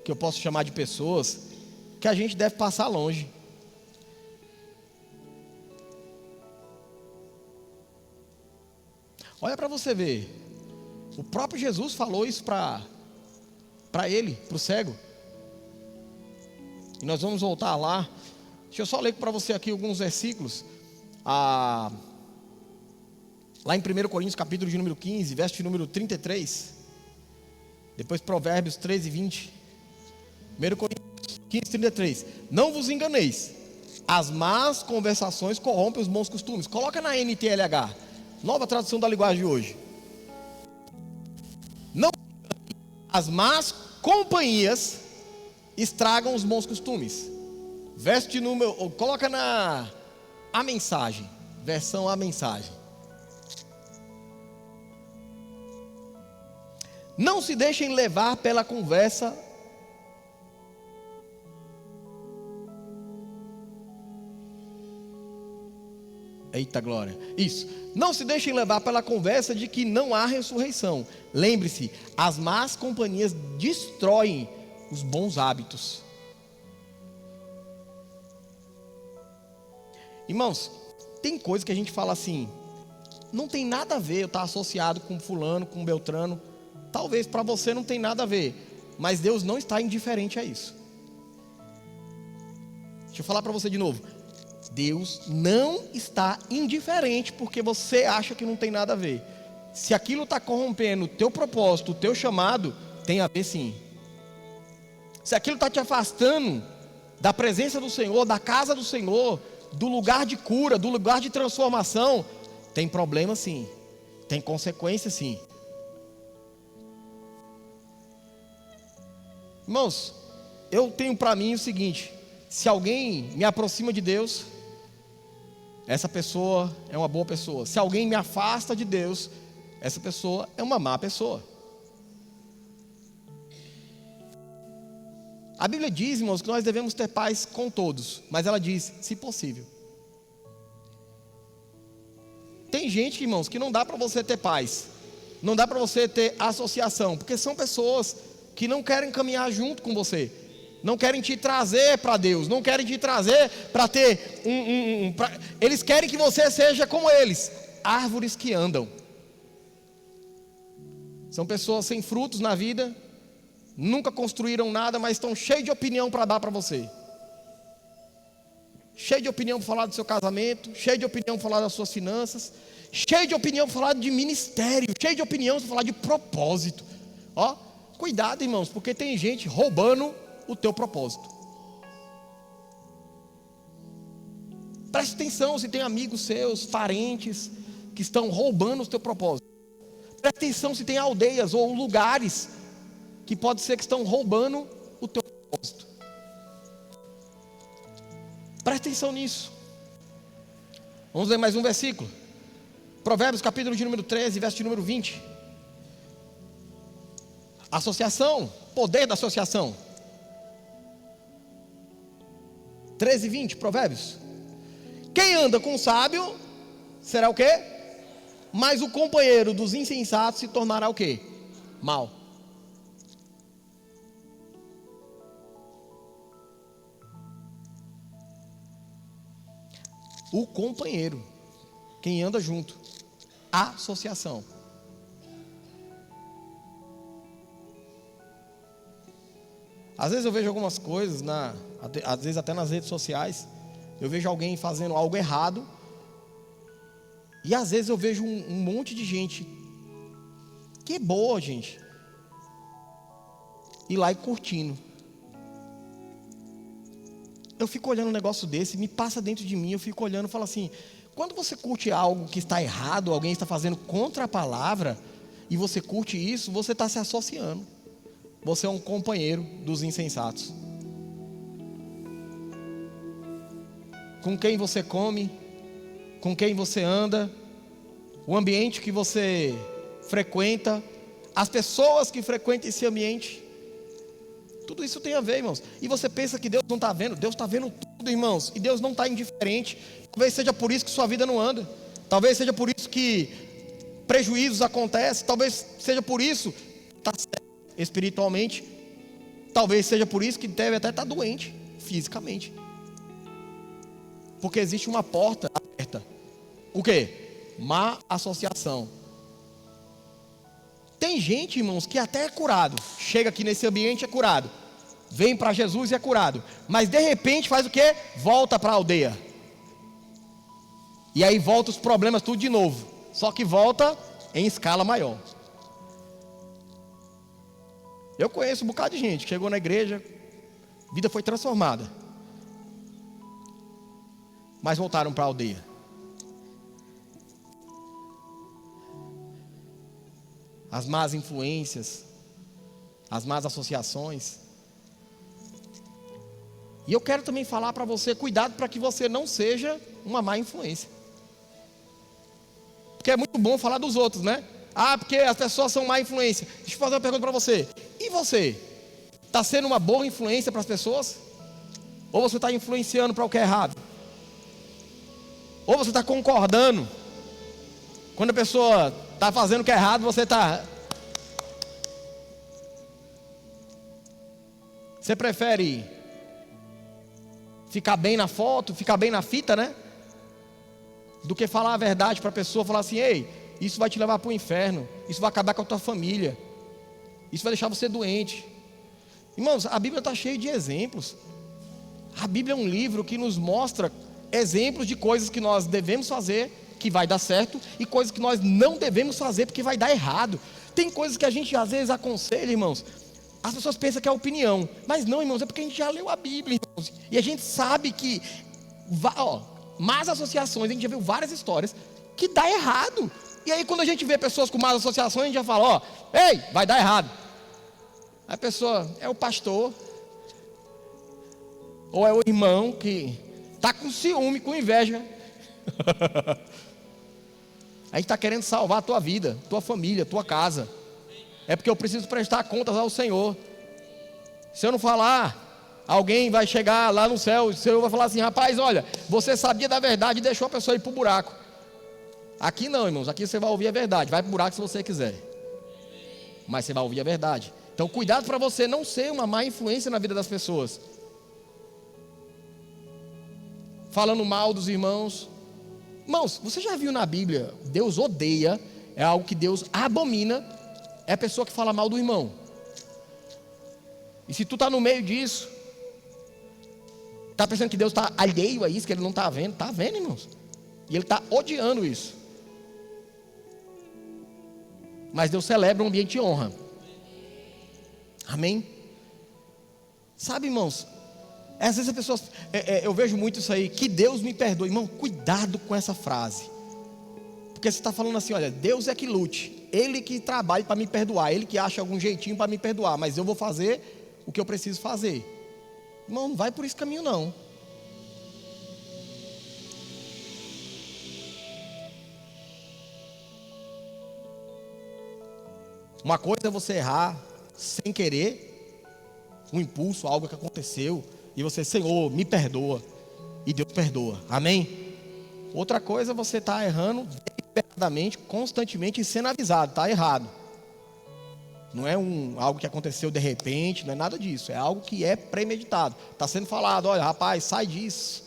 que eu posso chamar de pessoas que a gente deve passar longe. Olha para você ver. O próprio Jesus falou isso para ele, para o cego. E nós vamos voltar lá. Deixa eu só ler para você aqui alguns versículos. Lá em 1 Coríntios capítulo de número 15, verso de número 33. Depois Provérbios 13 e 20. 1 Coríntios 15, 33. Não vos enganeis, as más conversações corrompem os bons costumes. Coloca na NTLH, nova tradução da linguagem de hoje. Não, as más companhias estragam os bons costumes. Verso de número, coloca na a mensagem, versão a mensagem. Não se deixem levar pela conversa. Eita glória. Isso. Não se deixem levar pela conversa de que não há ressurreição. Lembre-se, as más companhias destroem os bons hábitos. Irmãos, tem coisa que a gente fala assim, não tem nada a ver eu estar associado com fulano, com Beltrano. Talvez para você não tem nada a ver, mas Deus não está indiferente a isso. Deixa eu falar para você de novo. Deus não está indiferente porque você acha que não tem nada a ver. Se aquilo está corrompendo o teu propósito, o teu chamado, tem a ver sim. Se aquilo está te afastando da presença do Senhor, da casa do Senhor, do lugar de cura, do lugar de transformação, tem problema sim, tem consequência sim. Irmãos, eu tenho para mim o seguinte: se alguém me aproxima de Deus, essa pessoa é uma boa pessoa. Se alguém me afasta de Deus, essa pessoa é uma má pessoa. A Bíblia diz, irmãos, que nós devemos ter paz com todos, mas ela diz, se possível. Tem gente, irmãos, que não dá para você ter paz, não dá para você ter associação, porque são pessoas que não querem caminhar junto com você, não querem te trazer para Deus, não querem te trazer para ter eles querem que você seja como eles, árvores que andam. São pessoas sem frutos na vida, nunca construíram nada, mas estão cheios de opinião para dar para você. Cheio de opinião para falar do seu casamento, cheio de opinião para falar das suas finanças, cheio de opinião para falar de ministério, cheio de opinião para falar de propósito. Ó, cuidado, irmãos, porque tem gente roubando o teu propósito. Preste atenção se tem amigos seus, parentes, que estão roubando o teu propósito. Preste atenção se tem aldeias ou lugares que pode ser que estão roubando o teu propósito. Preste atenção nisso. Vamos ler mais um versículo. Provérbios capítulo de número 13, verso de número 20. Associação, poder da associação. 13 e 20, Provérbios. Quem anda com o sábio será o quê? Mas o companheiro dos insensatos se tornará o quê? Mal. O companheiro, quem anda junto, a associação. Às vezes eu vejo algumas coisas, às vezes até nas redes sociais, eu vejo alguém fazendo algo errado, e às vezes eu vejo um monte de gente, que é boa gente, ir lá e curtindo. Eu fico olhando um negócio desse, me passa dentro de mim, eu fico olhando e falo assim, quando você curte algo que está errado, alguém está fazendo contra a palavra, e você curte isso, você está se associando. Você é um companheiro dos insensatos. Com quem você come, com quem você anda, o ambiente que você frequenta, as pessoas que frequentam esse ambiente, tudo isso tem a ver, irmãos. E você pensa que Deus não está vendo? Deus está vendo tudo, irmãos. E Deus não está indiferente. Talvez seja por isso que sua vida não anda. Talvez seja por isso que prejuízos acontecem. Talvez seja por isso que está certo espiritualmente. Talvez seja por isso que deve até estar doente fisicamente. Porque existe uma porta aberta. O quê? Má associação. Tem gente, irmãos, que até é curado. Chega aqui nesse ambiente e é curado. Vem para Jesus e é curado. Mas de repente faz o quê? Volta para a aldeia. E aí volta os problemas tudo de novo. Só que volta em escala maior. Eu conheço um bocado de gente que chegou na igreja, a vida foi transformada. Mas voltaram para a aldeia. As más influências, as más associações. E eu quero também falar para você, cuidado para que você não seja uma má influência. Porque é muito bom falar dos outros, né? Ah, porque as pessoas são má influência. Deixa eu fazer uma pergunta para você. E você? Está sendo uma boa influência para as pessoas? Ou você está influenciando para o que é errado? Ou você está concordando? Quando a pessoa está fazendo o que é errado, você está... Você prefere ficar bem na foto, ficar bem na fita, né? Do que falar a verdade para a pessoa, falar assim: ei, isso vai te levar para o inferno, isso vai acabar com a tua família, isso vai deixar você doente. Irmãos, a Bíblia está cheia de exemplos. A Bíblia é um livro que nos mostra exemplos de coisas que nós devemos fazer, que vai dar certo, e coisas que nós não devemos fazer, porque vai dar errado. Tem coisas que a gente às vezes aconselha, irmãos. As pessoas pensam que é opinião, mas não, irmãos, é porque a gente já leu a Bíblia, irmãos, e a gente sabe que, más associações, a gente já viu várias histórias que dá errado. E aí quando a gente vê pessoas com más associações, a gente já fala: ei, vai dar errado. A pessoa é o pastor, ou é o irmão que está com ciúme, com inveja. A gente está querendo salvar a tua vida, tua família, tua casa. É porque eu preciso prestar contas ao Senhor. Se eu não falar, alguém vai chegar lá no céu, o Senhor vai falar assim: rapaz, olha, você sabia da verdade e deixou a pessoa ir para o buraco. Aqui não, irmãos, aqui você vai ouvir a verdade. Vai para o buraco se você quiser, mas você vai ouvir a verdade. Então cuidado para você não ser uma má influência na vida das pessoas, falando mal dos irmãos. Irmãos, você já viu na Bíblia, Deus odeia, é algo que Deus abomina, é a pessoa que fala mal do irmão. E se tu está no meio disso, está pensando que Deus está alheio a isso, que Ele não está vendo? Está vendo, irmãos. E Ele está odiando isso. Mas Deus celebra um ambiente de honra. Amém? Sabe, irmãos, às vezes as pessoas, eu vejo muito isso aí: que Deus me perdoe. Irmão, cuidado com essa frase, porque você está falando assim: olha, Deus é que lute, Ele que trabalhe para me perdoar, Ele que acha algum jeitinho para me perdoar, mas eu vou fazer o que eu preciso fazer. Irmão, não vai por esse caminho não. Uma coisa é você errar sem querer, um impulso, algo que aconteceu, e você: Senhor, me perdoa, e Deus perdoa, amém? Outra coisa é você estar errando deliberadamente, constantemente, e sendo avisado: está errado. Não é algo que aconteceu de repente, não é nada disso, é algo que é premeditado. Está sendo falado: olha, rapaz, sai disso,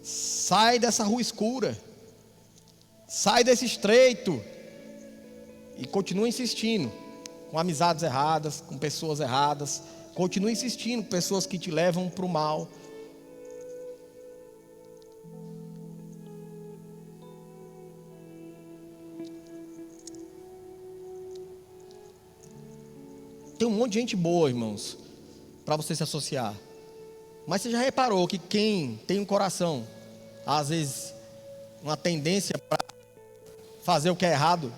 sai dessa rua escura, sai desse estreito, e continua insistindo com amizades erradas, com pessoas erradas. Continue insistindo com pessoas que te levam para o mal. Tem um monte de gente boa, irmãos, para você se associar. Mas você já reparou que quem tem um coração, às vezes uma tendência para fazer o que é errado,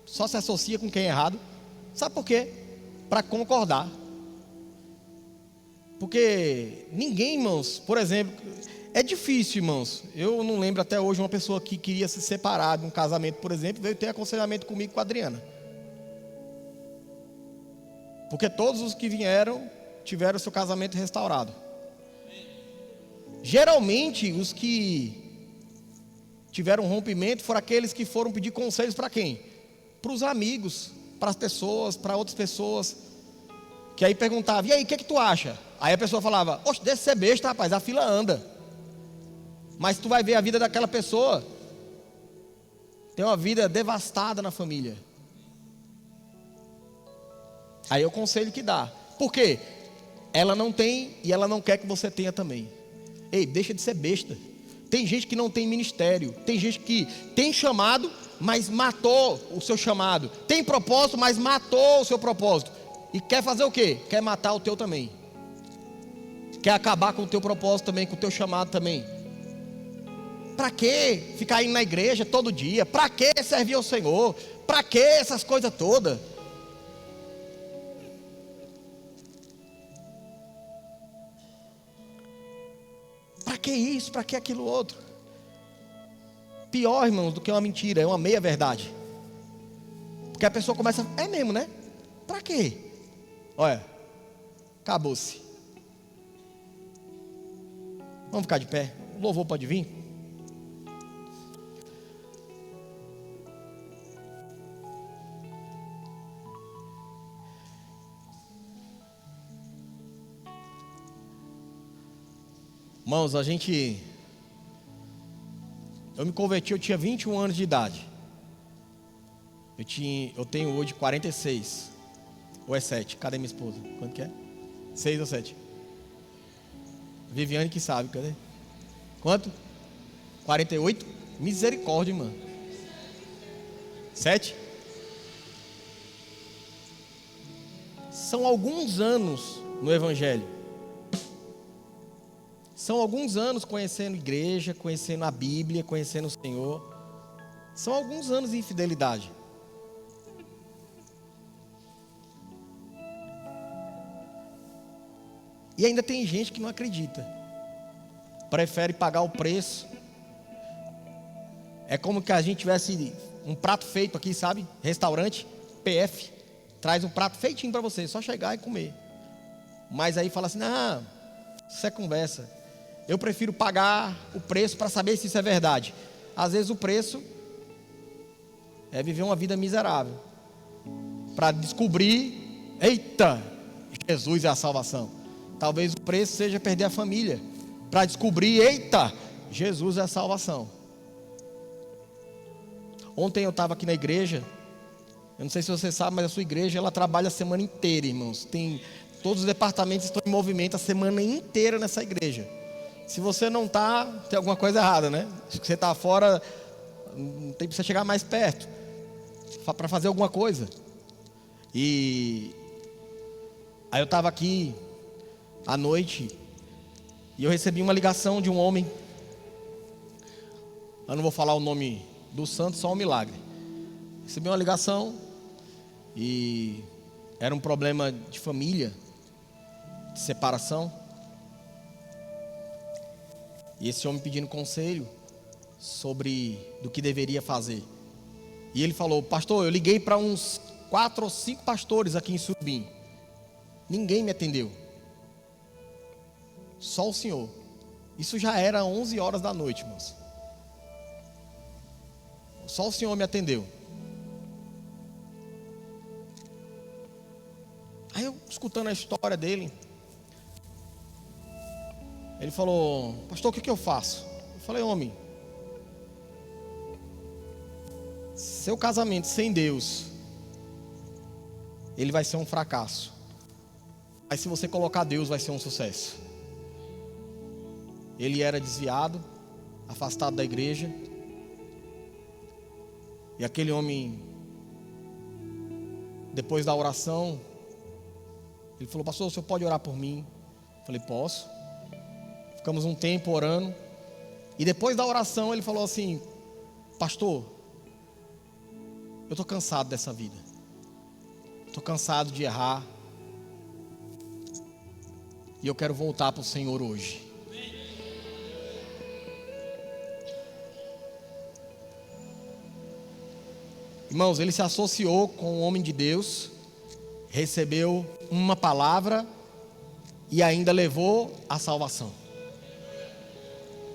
só se associa com quem é errado? Sabe por quê? Para concordar. Porque ninguém, irmãos, por exemplo, é difícil, irmãos. Eu não lembro até hoje uma pessoa que queria se separar de um casamento, por exemplo, veio ter aconselhamento comigo, com a Adriana. Porque todos os que vieram tiveram seu casamento restaurado. Geralmente os que tiveram rompimento foram aqueles que foram pedir conselhos para quem? Para os amigos, para as pessoas, para outras pessoas, que aí perguntava: e aí, o que tu acha? Aí a pessoa falava: oxe, deixa de ser besta, rapaz, a fila anda. Mas tu vai ver a vida daquela pessoa, tem uma vida devastada na família. Aí é o conselho que dá. Por quê? Ela não tem e ela não quer que você tenha também. Ei, deixa de ser besta. Tem gente que não tem ministério, tem gente que tem chamado, mas matou o seu chamado. Tem propósito, mas matou o seu propósito. E quer fazer o quê? Quer matar o teu também. Quer acabar com o teu propósito também, com o teu chamado também. Para que ficar indo na igreja todo dia? Para que servir ao Senhor? Para que essas coisas todas? Para que isso? Para que aquilo outro? Pior, irmãos, do que uma mentira, é uma meia verdade. Porque a pessoa começa, é mesmo, né? Pra quê? Olha, acabou-se. Vamos ficar de pé. O louvor pode vir? Irmãos, eu me converti, eu tinha 21 anos de idade. Eu tenho hoje 46. Ou é 7? Cadê minha esposa? Quanto que é? 6 ou 7? Viviane que sabe, cadê? Quanto? 48? Misericórdia, mano. 7? São alguns anos no Evangelho. São alguns anos conhecendo igreja, conhecendo a Bíblia, conhecendo o Senhor. São alguns anos de infidelidade. E ainda tem gente que não acredita. Prefere pagar o preço. É como que a gente tivesse um prato feito aqui, sabe? Restaurante, PF. Traz um prato feitinho para você, só chegar e comer. Mas aí fala assim, não, isso é conversa. Eu prefiro pagar o preço para saber se isso é verdade. Às vezes o preço é viver uma vida miserável. Para descobrir, eita, Jesus é a salvação. Talvez o preço seja perder a família. Para descobrir, eita, Jesus é a salvação. Ontem eu estava aqui na igreja. Eu não sei se você sabe, mas a sua igreja ela trabalha a semana inteira, irmãos. Todos os departamentos estão em movimento a semana inteira nessa igreja. Se você não está, tem alguma coisa errada, né? Se você está fora, não tem que você chegar mais perto para fazer alguma coisa. E aí eu estava aqui à noite e eu recebi uma ligação de um homem. Eu não vou falar o nome do santo, só um milagre. Recebi uma ligação e era um problema de família, de separação. E esse homem pedindo conselho sobre do que deveria fazer. E ele falou, pastor, eu liguei para uns 4 ou 5 pastores aqui em Surubim. Ninguém me atendeu. Só o senhor. Isso já era 11 horas da noite, irmãos. Só o senhor me atendeu. Aí eu, escutando a história dele, ele falou, pastor, o que eu faço? Eu falei, homem, seu casamento sem Deus, ele vai ser um fracasso. Mas se você colocar Deus, vai ser um sucesso. Ele era desviado, afastado da igreja. E aquele homem, depois da oração, ele falou, pastor, o senhor pode orar por mim? Eu falei, posso. Ficamos um tempo orando. E depois da oração ele falou assim, pastor, eu estou cansado dessa vida. Estou cansado de errar. E eu quero voltar para o Senhor hoje. Irmãos, ele se associou com um homem de Deus, recebeu uma palavra e ainda levou a salvação.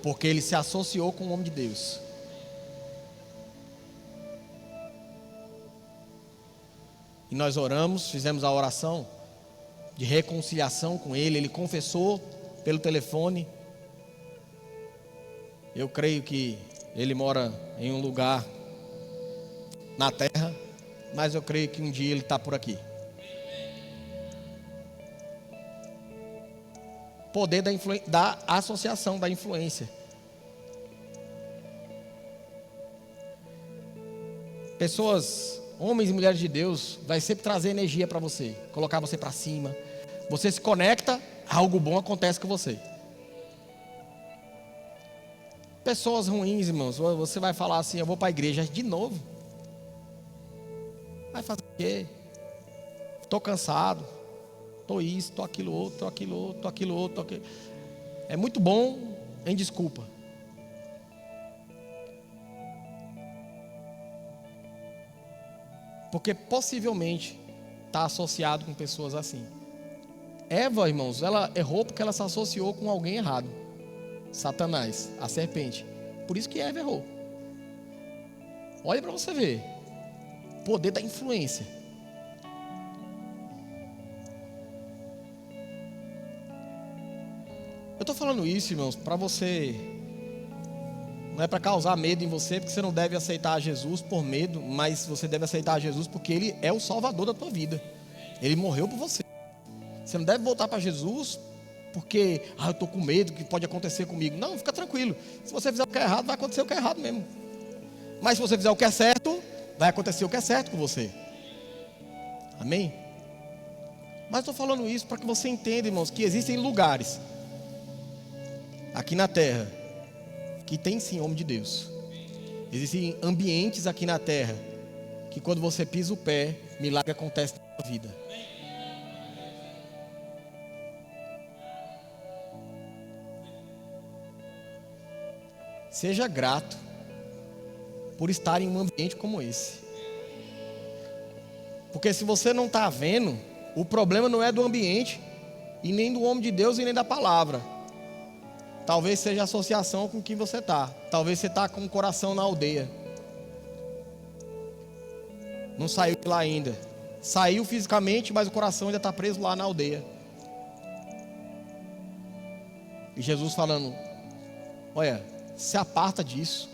Porque ele se associou com um homem de Deus. E nós oramos, fizemos a oração de reconciliação com ele. Ele confessou pelo telefone. Eu creio que ele mora em um lugar na terra, mas eu creio que um dia ele está por aqui. Poder da associação, da influência. Pessoas, homens e mulheres de Deus, vai sempre trazer energia para você, colocar você para cima. Você se conecta, algo bom acontece com você. Pessoas ruins, irmãos, você vai falar assim, eu vou para a igreja de novo. Vai fazer o quê? Estou cansado. Estou isso, estou aquilo outro, estou aquilo outro, estou aquilo outro, estou aquilo. É muito bom em desculpa. Porque possivelmente está associado com pessoas assim. Eva, irmãos, ela errou porque ela se associou com alguém errado. Satanás, a serpente. Por isso que Eva errou. Olha para você ver. O poder da influência. Eu estou falando isso, irmãos, para você. Não é para causar medo em você, porque você não deve aceitar Jesus por medo, mas você deve aceitar Jesus porque Ele é o Salvador da tua vida. Ele morreu por você. Você não deve voltar para Jesus porque, eu estou com medo que pode acontecer comigo. Não, fica tranquilo. Se você fizer o que é errado, vai acontecer o que é errado mesmo. Mas se você fizer o que é certo, vai acontecer o que é certo com você. Amém? Mas estou falando isso para que você entenda, irmãos, que existem lugares aqui na terra que tem sim homem de Deus. Existem ambientes aqui na terra que quando você pisa o pé, milagre acontece na sua vida. Seja grato por estar em um ambiente como esse. Porque se você não está vendo, o problema não é do ambiente, e nem do homem de Deus, e nem da palavra. Talvez seja a associação com quem você está. Talvez você está com o coração na aldeia. Não saiu de lá ainda. Saiu fisicamente, mas o coração ainda está preso lá na aldeia. E Jesus falando: olha, se aparta disso.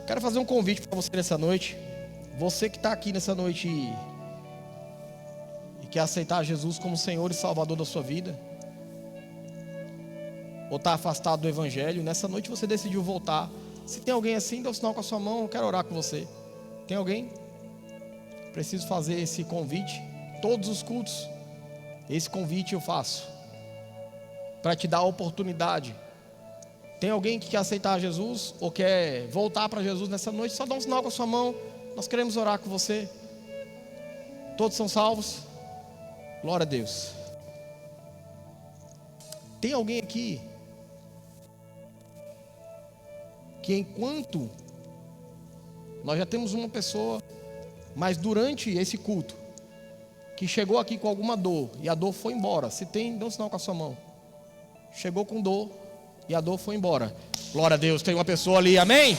Quero fazer um convite para você nessa noite. Você que está aqui nessa noite e quer aceitar Jesus como Senhor e Salvador da sua vida, ou está afastado do Evangelho, nessa noite você decidiu voltar. Se tem alguém assim, dê um sinal com a sua mão, eu quero orar com você. Tem alguém? Preciso fazer esse convite. Todos os cultos, esse convite eu faço para te dar a oportunidade. Tem alguém que quer aceitar Jesus ou quer voltar para Jesus nessa noite? Só dá um sinal com a sua mão. Nós queremos orar com você. Todos são salvos? Glória a Deus. Tem alguém aqui que enquanto nós já temos uma pessoa, mas durante esse culto, que chegou aqui com alguma dor e a dor foi embora? Se tem, dê um sinal com a sua mão. Chegou com dor e a dor foi embora. Glória a Deus, tem uma pessoa ali, amém?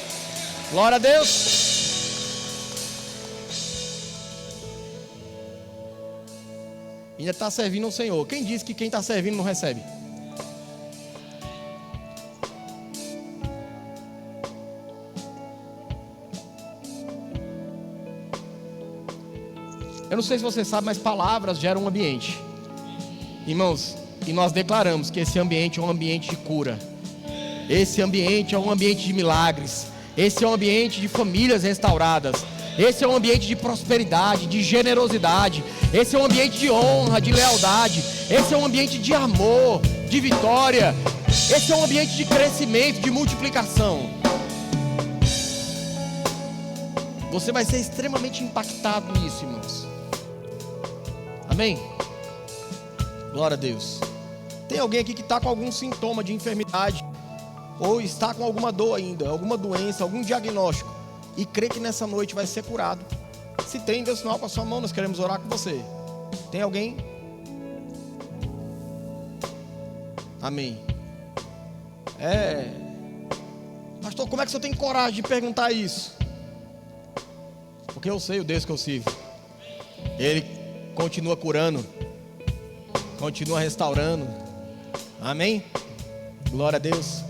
Glória a Deus. Ainda está servindo ao Senhor. Quem disse que quem está servindo não recebe? Eu não sei se você sabe, mas palavras geram um ambiente. Irmãos, e nós declaramos que esse ambiente é um ambiente de cura. Esse ambiente é um ambiente de milagres. Esse é um ambiente de famílias restauradas. Esse é um ambiente de prosperidade, de generosidade. Esse é um ambiente de honra, de lealdade. Esse é um ambiente de amor, de vitória. Esse é um ambiente de crescimento, de multiplicação. Você vai ser extremamente impactado nisso, irmãos. Amém? Glória a Deus. Tem alguém aqui que está com algum sintoma de enfermidade, ou está com alguma dor ainda, alguma doença, algum diagnóstico, e crê que nessa noite vai ser curado? Se tem, dê um sinal com a sua mão, nós queremos orar com você. Tem alguém? Amém. Pastor, como é que o senhor tem coragem de perguntar isso? Porque eu sei o Deus que eu sirvo. Ele continua curando, continua restaurando. Amém? Glória a Deus.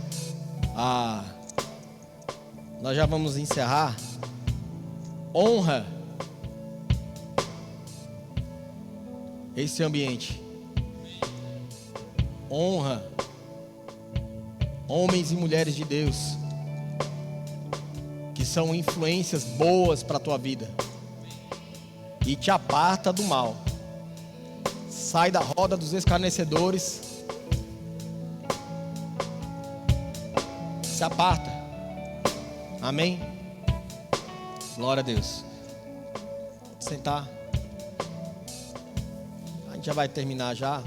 Nós já vamos encerrar. Honra esse ambiente. Honra homens e mulheres de Deus que são influências boas para a tua vida, e te aparta do mal. Sai da roda dos escarnecedores. Se aparta. Amém? Glória a Deus. Pode sentar. A gente já vai terminar já.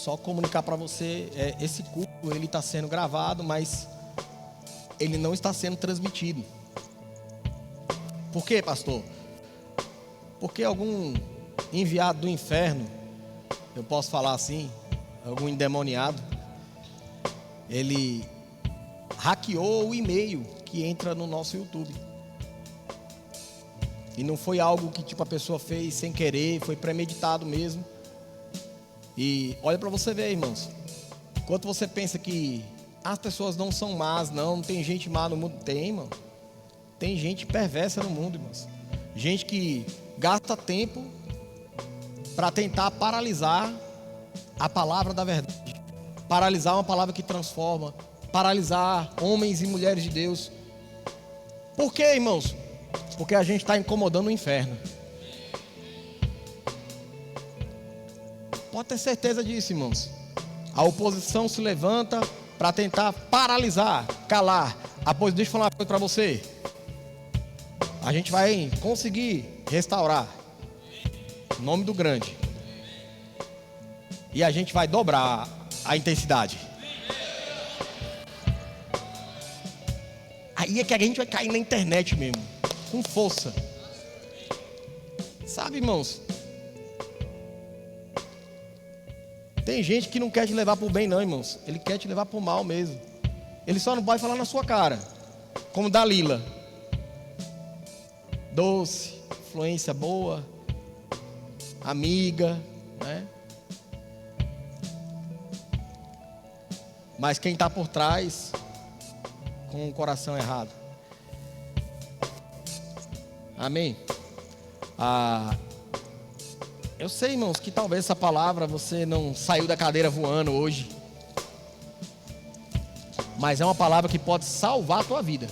só comunicar para você, esse culto ele está sendo gravado, mas ele não está sendo transmitido. Por quê, pastor? Porque algum enviado do inferno, eu posso falar assim, algum endemoniado, ele hackeou o e-mail que entra no nosso YouTube. E não foi algo que tipo a pessoa fez sem querer, foi premeditado mesmo. E olha para você ver, irmãos. Enquanto você pensa que as pessoas não são más, não tem gente má no mundo, tem, irmão. Tem gente perversa no mundo, irmãos. Gente que gasta tempo para tentar paralisar a palavra da verdade, paralisar uma palavra que transforma, paralisar homens e mulheres de Deus. Por quê, irmãos? Porque a gente está incomodando o inferno. Pode ter certeza disso, irmãos. A oposição se levanta para tentar paralisar, calar. Pois deixa eu falar uma coisa para você. A gente vai conseguir restaurar o nome do grande. E a gente vai dobrar a intensidade. Aí é que a gente vai cair na internet mesmo, com força. Sabe, irmãos? Tem gente que não quer te levar para o bem não, irmãos. Ele quer te levar para o mal mesmo. Ele só não pode falar na sua cara. Como Dalila. Doce, influência boa, amiga, né? Mas quem está por trás, com o coração errado. Amém? Eu sei, irmãos, que talvez essa palavra você não saiu da cadeira voando hoje. Mas é uma palavra que pode salvar a tua vida.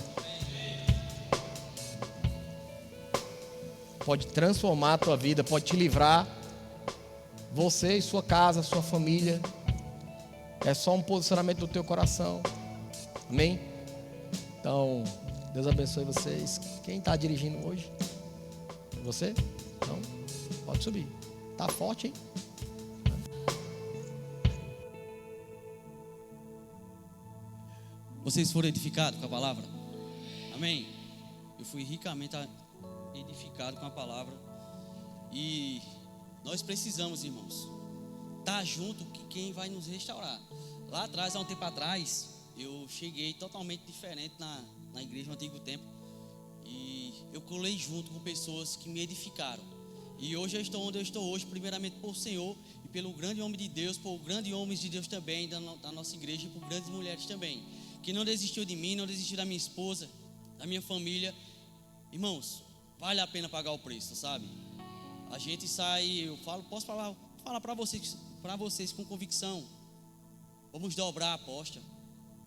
Pode transformar a tua vida, pode te livrar. Você e sua casa, sua família. É só um posicionamento do teu coração. Amém? Então, Deus abençoe vocês. Quem está dirigindo hoje? Você? Não? Pode subir. Tá forte, hein? Vocês foram edificados com a palavra? Amém? Eu fui ricamente edificado com a palavra. E nós precisamos, irmãos, estar junto com quem vai nos restaurar. Lá atrás, há um tempo atrás, eu cheguei totalmente diferente na igreja no Antigo Tempo. E eu colei junto com pessoas que me edificaram. E hoje eu estou onde eu estou hoje, primeiramente por Senhor e pelo grande homem de Deus, por grandes homens de Deus também, da nossa igreja, e por grandes mulheres também, que não desistiu de mim, não desistiu da minha esposa, da minha família. Irmãos, vale a pena pagar o preço, sabe? A gente sai, posso falar para vocês com convicção. Vamos dobrar a aposta,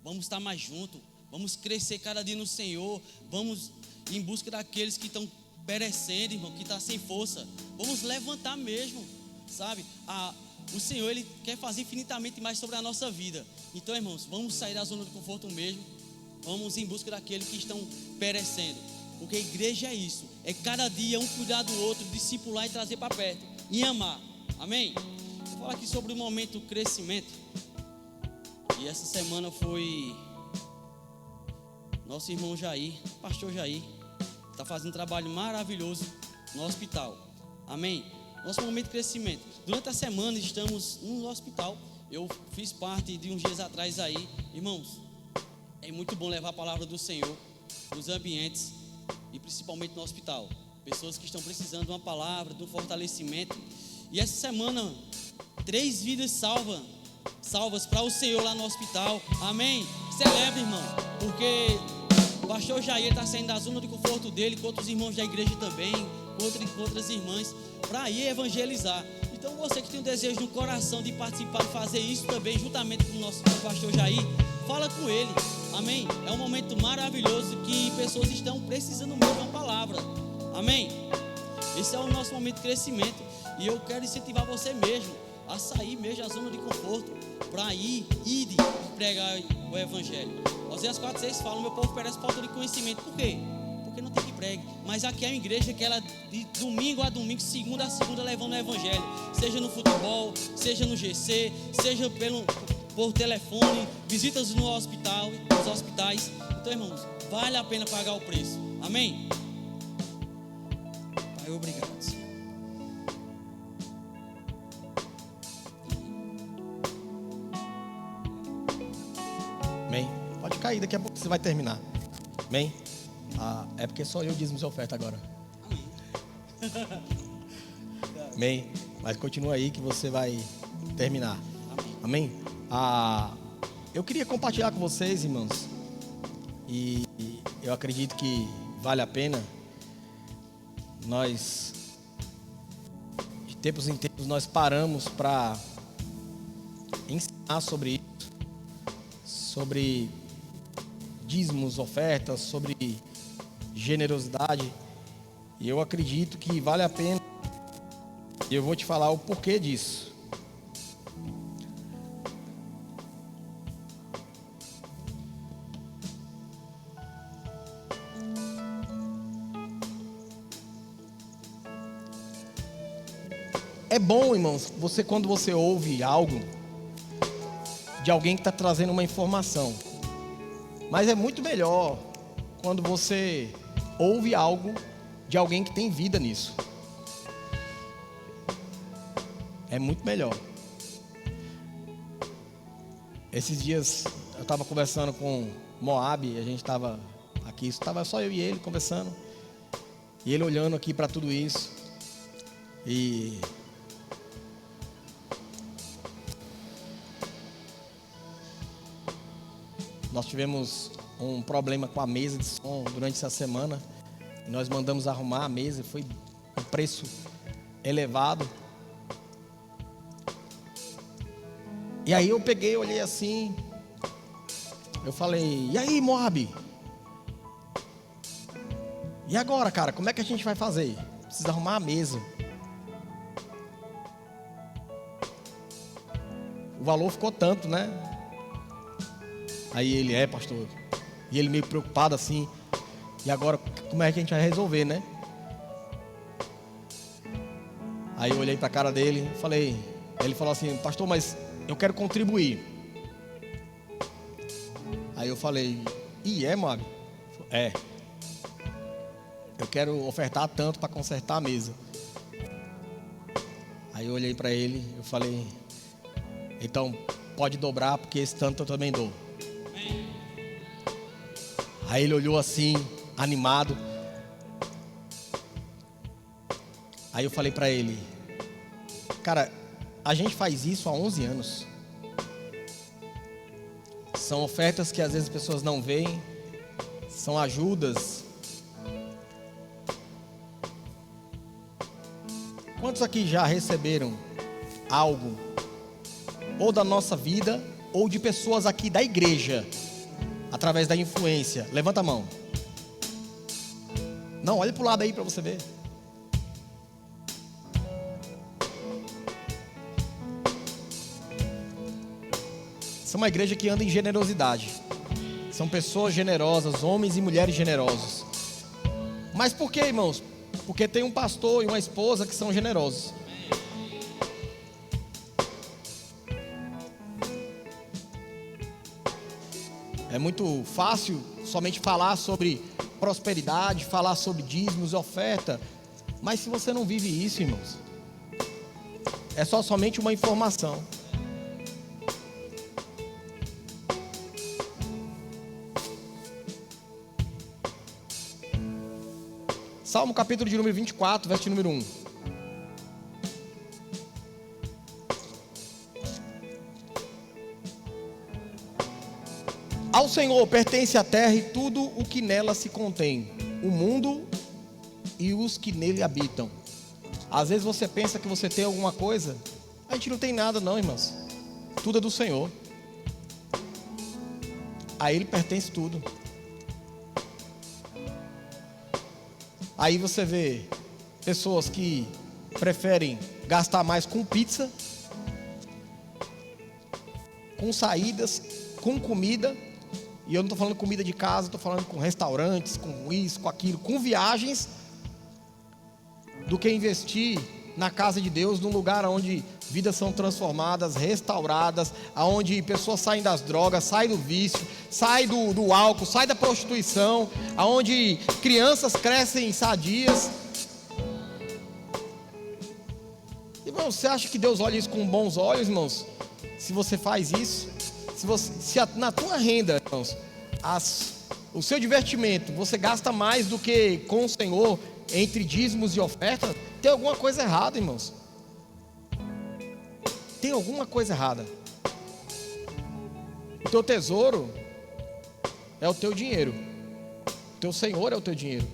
vamos estar mais juntos, vamos crescer cada dia no Senhor, vamos em busca daqueles que estão perecendo, irmão, que está sem força. Vamos levantar mesmo, sabe? O Senhor, Ele quer fazer infinitamente mais sobre a nossa vida. Então, irmãos, vamos sair da zona de conforto mesmo. Vamos em busca daqueles que estão perecendo. Porque a igreja é isso. É cada dia um cuidar do outro, discipular e trazer para perto. E amar. Amém? Vou falar aqui sobre o momento do crescimento. E essa semana foi nosso irmão Jair, pastor Jair, está fazendo um trabalho maravilhoso no hospital. Amém? Nosso momento de crescimento. Durante a semana estamos no hospital. Eu fiz parte de uns dias atrás aí. Irmãos, é muito bom levar a palavra do Senhor nos ambientes e principalmente no hospital. Pessoas que estão precisando de uma palavra, de um fortalecimento. E essa semana, 3 vidas salvas para o Senhor lá no hospital. Amém? Celebre, irmão, porque o pastor Jair está saindo da zona de conforto dele, com outros irmãos da igreja também, com outras irmãs, para ir evangelizar. Então você que tem o desejo no coração de participar, fazer isso também, juntamente com o nosso pastor Jair, fala com ele. Amém? É um momento maravilhoso que pessoas estão precisando mesmo de uma palavra. Amém? Esse é o nosso momento de crescimento. E eu quero incentivar você mesmo a sair mesmo da zona de conforto, para ir e pregar o evangelho. Oséias 4:6 fala: meu povo perece por falta de conhecimento. Por quê? porque não tem que pregue. Mas aqui é uma igreja que ela, de domingo a domingo, segunda a segunda, levando o evangelho. Seja no futebol, seja no GC, seja por telefone, visitas no hospital, nos hospitais. Então, irmãos, vale a pena pagar o preço. Amém? Pai, obrigado, Senhor. Amém? Pode cair, daqui a pouco você vai terminar. Amém? É porque só eu dízimo e oferta agora. Amém? Mas continua aí que você vai terminar. Amém? Eu queria compartilhar com vocês, irmãos, e eu acredito que vale a pena. Nós, de tempos em tempos, nós paramos para ensinar sobre isso, sobre dízimos, ofertas, sobre generosidade, e eu acredito que vale a pena. E eu vou te falar o porquê disso. É bom, irmãos, quando você ouve algo de alguém que está trazendo uma informação. Mas é muito melhor quando você ouve algo de alguém que tem vida nisso. É muito melhor. Esses dias eu estava conversando com Moab, a gente estava aqui, estava só eu e ele conversando, e ele olhando aqui para tudo isso. E nós tivemos um problema com a mesa de som durante essa semana. E nós mandamos arrumar a mesa, foi um preço elevado. E aí eu peguei, olhei assim, eu falei: e aí, Moab? E agora, cara, como é que a gente vai fazer? Precisa arrumar a mesa. O valor ficou tanto, né? Aí ele: pastor. E ele meio preocupado assim: e agora, como é que a gente vai resolver, né? Aí eu olhei para a cara dele e falei, ele falou assim: pastor, mas eu quero contribuir. Aí eu falei: Moab? Eu quero ofertar tanto para consertar a mesa. Aí eu olhei para ele, eu falei: então pode dobrar, porque esse tanto eu também dou. Aí ele olhou assim, animado. Aí eu falei para ele: cara, a gente faz isso há 11 anos. São ofertas que às vezes as pessoas não veem, são ajudas. Quantos aqui já receberam algo, ou da nossa vida, ou de pessoas aqui da igreja, através da influência? Levanta a mão. Não, olha para o lado aí para você ver. Essa é uma igreja que anda em generosidade. São pessoas generosas, homens e mulheres generosos. Mas por que, irmãos? Porque tem um pastor e uma esposa que são generosos. É muito fácil somente falar sobre prosperidade, falar sobre dízimos e oferta. Mas se você não vive isso, irmãos, é somente uma informação. Salmo capítulo de número 24, verso número 1. Ao Senhor pertence a terra e tudo o que nela se contém, o mundo e os que nele habitam. Às vezes você pensa que você tem alguma coisa. A gente não tem nada não, irmãos. Tudo é do Senhor. A Ele pertence tudo. Aí você vê pessoas que preferem gastar mais com pizza, com saídas, com comida, E eu não estou falando comida de casa, estou falando com restaurantes, com isso, com aquilo, com viagens, do que investir na casa de Deus, num lugar onde vidas são transformadas, restauradas, onde pessoas saem das drogas, saem do vício, saem do álcool, saem da prostituição, onde crianças crescem sadias. Irmãos, você acha que Deus olha isso com bons olhos, irmãos? Se você faz isso, na tua renda, irmãos, o seu divertimento, você gasta mais do que com o Senhor, entre dízimos e ofertas, tem alguma coisa errada, irmãos. Tem alguma coisa errada. O teu tesouro é o teu dinheiro. O teu Senhor é o teu dinheiro.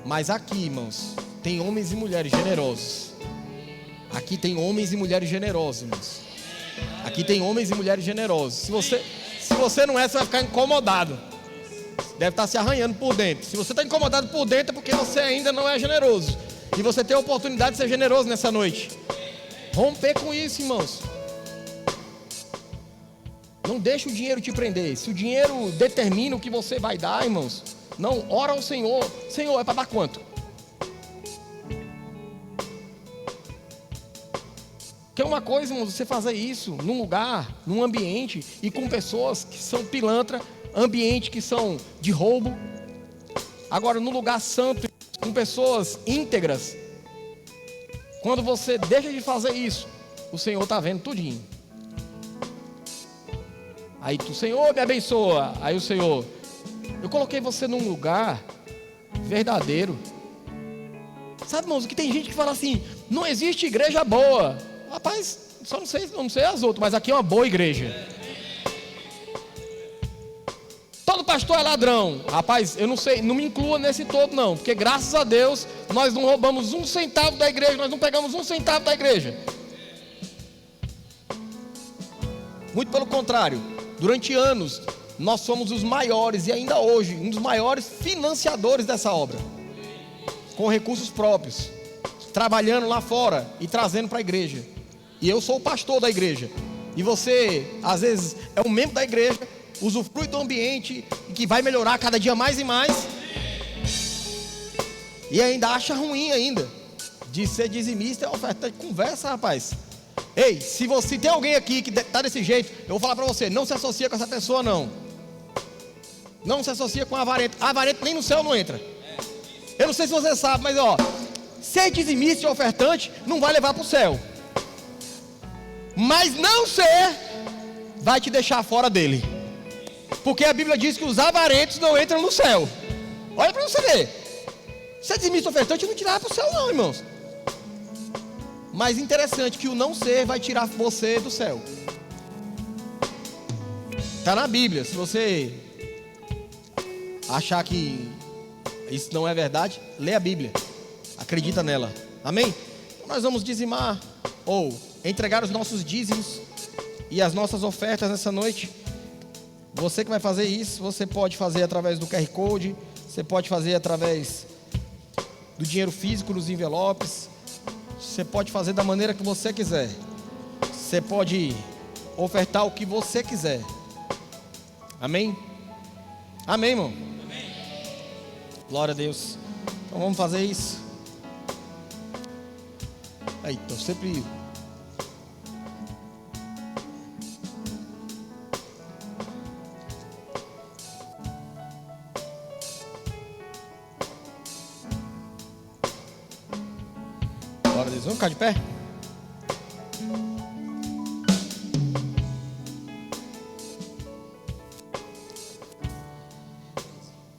Mas aqui, irmãos, tem homens e mulheres generosos. Aqui tem homens e mulheres generosos, irmãos. Aqui tem homens e mulheres generosos. Se você não é, você vai ficar incomodado. Deve estar se arranhando por dentro. Se você está incomodado por dentro, é porque você ainda não é generoso. E você tem a oportunidade de ser generoso nessa noite. Romper com isso, irmãos. Não deixe o dinheiro te prender. Se o dinheiro determina o que você vai dar, irmãos, não, ora ao Senhor. Senhor, é para dar quanto? Que é uma coisa, irmãos, você fazer isso num lugar, num ambiente, e com pessoas que são pilantra, ambiente que são de roubo. Agora, num lugar santo, com pessoas íntegras, quando você deixa de fazer isso, o Senhor está vendo tudinho. Aí o Senhor me abençoa. Aí o Senhor, eu coloquei você num lugar verdadeiro. Sabe, irmãos, que tem gente que fala assim, não existe igreja boa. Rapaz, só não sei as outras, mas aqui é uma boa igreja. Todo pastor é ladrão. Rapaz, eu não sei, não me inclua nesse todo não, porque graças a Deus nós não roubamos um centavo da igreja, nós não pegamos um centavo da igreja. Muito pelo contrário, durante anos nós somos os maiores e ainda hoje um dos maiores financiadores dessa obra, com recursos próprios, trabalhando lá fora e trazendo para a igreja. E eu sou o pastor da igreja. E você, às vezes, é um membro da igreja, usufrui do ambiente, que vai melhorar cada dia mais e mais. E ainda acha ruim ainda de ser dizimista, é oferta. Conversa, rapaz. Ei, se tem alguém aqui que está desse jeito, eu vou falar para você, não se associa com essa pessoa não. Não se associa com avarento. Avarento nem no céu não entra. Eu não sei se você sabe, mas ser dizimista e ofertante não vai levar para o céu. Mas não ser vai te deixar fora dele. Porque a Bíblia diz que os avarentos não entram no céu. Olha para você ver. Ser dizimista e ofertante não te leva para o céu não, irmãos. Mas interessante que o não ser vai tirar você do céu. Está na Bíblia. Se você achar que isso não é verdade, lê a Bíblia. Acredita nela. Amém? Então nós vamos dizimar ou entregar os nossos dízimos e as nossas ofertas nessa noite. Você que vai fazer isso, você pode fazer através do QR Code, você pode fazer através do dinheiro físico nos envelopes, você pode fazer da maneira que você quiser, você pode ofertar o que você quiser. Amém? Amém, irmão? Amém. Glória a Deus. Então vamos fazer isso. Aí, estou sempre... Glória a Deus. Vamos ficar de pé?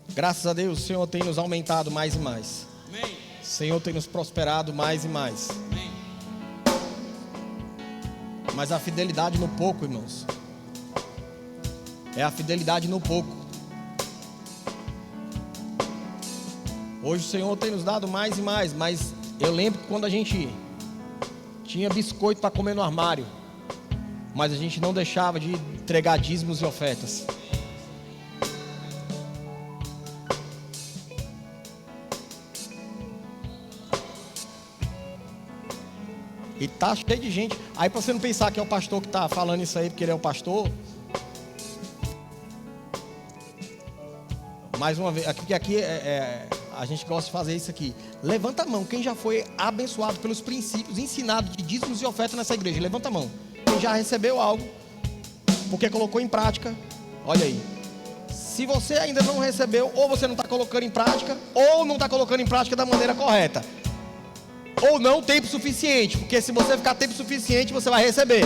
Graças a Deus, o Senhor tem nos aumentado mais e mais. Amém. O Senhor tem nos prosperado mais e mais. Amém. Mas a fidelidade no pouco, irmãos, é a fidelidade no pouco. Hoje o Senhor tem nos dado mais e mais, mas eu lembro que quando a gente tinha biscoito para comer no armário, mas a gente não deixava de entregar dízimos e ofertas. E tá cheio de gente. Aí para você não pensar que é o pastor que está falando isso aí, porque ele é o pastor. Mais uma vez, aqui a gente gosta de fazer isso aqui. Levanta a mão, quem já foi abençoado pelos princípios ensinados de dízimos e ofertas nessa igreja. Levanta a mão. Quem já recebeu algo, porque colocou em prática. Olha aí. Se você ainda não recebeu, ou você não está colocando em prática, ou não está colocando em prática da maneira correta, ou não tempo suficiente, porque se você ficar tempo suficiente, você vai receber.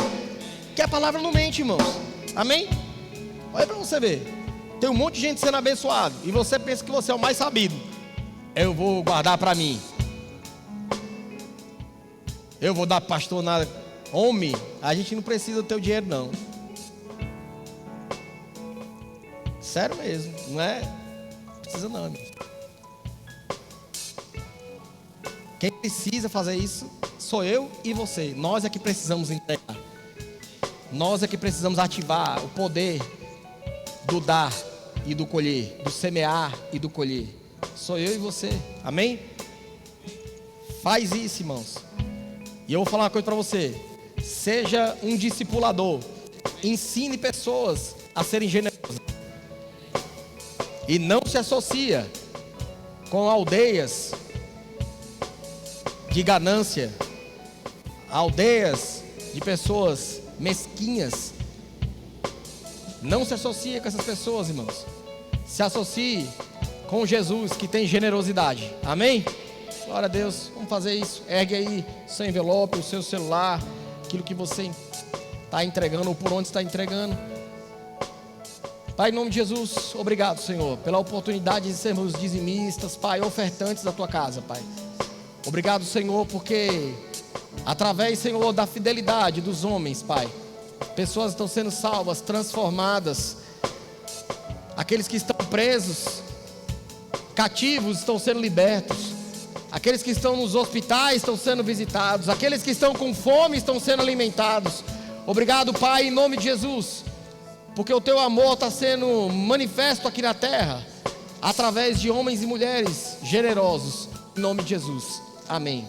Que a palavra não mente, irmãos. Amém? Olha para você ver. Tem um monte de gente sendo abençoado, e você pensa que você é o mais sabido. Eu vou guardar para mim. Eu vou dar pastor nada. Homem, a gente não precisa do teu dinheiro, não. Sério mesmo, não é? Não precisa não, irmão. Quem precisa fazer isso sou eu e você. Nós é que precisamos entregar. Nós é que precisamos ativar o poder do dar e do colher, do semear e do colher. Sou eu e você, amém? Faz isso, irmãos. E eu vou falar uma coisa para você. Seja um discipulador. Ensine pessoas a serem generosas. E não se associa com aldeias de ganância, aldeias de pessoas mesquinhas. Não se associe com essas pessoas, irmãos. Se associe com Jesus, que tem generosidade. Amém? Glória a Deus. Vamos fazer isso. Ergue aí seu envelope, o seu celular, aquilo que você está entregando ou por onde está entregando. Pai, em nome de Jesus, obrigado, Senhor, pela oportunidade de sermos dizimistas, Pai, ofertantes da Tua casa, Pai. Obrigado, Senhor, porque através, Senhor, da fidelidade dos homens, Pai, pessoas estão sendo salvas, transformadas. Aqueles que estão presos, cativos, estão sendo libertos. Aqueles que estão nos hospitais estão sendo visitados. Aqueles que estão com fome estão sendo alimentados. Obrigado, Pai, em nome de Jesus, porque o Teu amor está sendo manifesto aqui na terra, através de homens e mulheres generosos, em nome de Jesus, amém.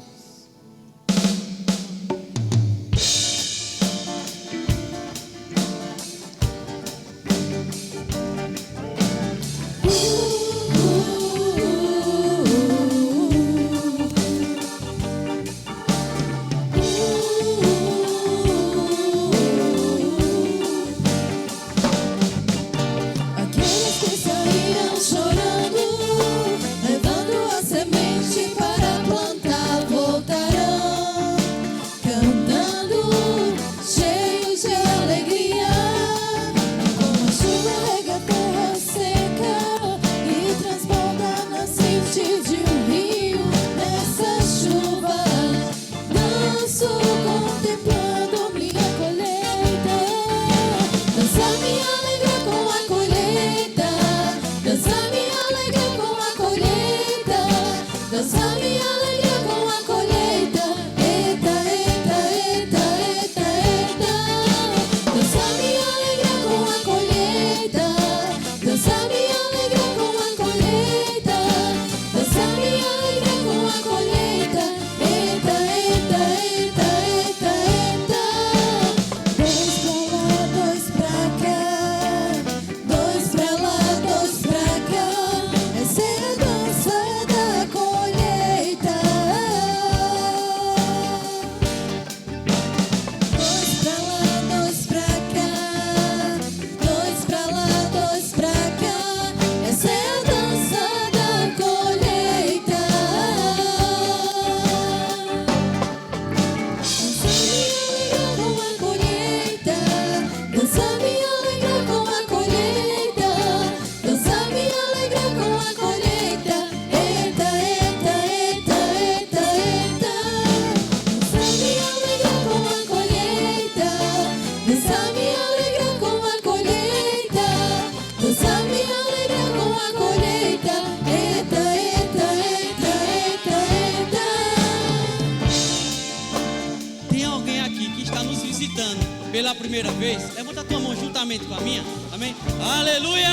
Pela primeira vez, levanta a tua mão juntamente com a minha, amém? Aleluia,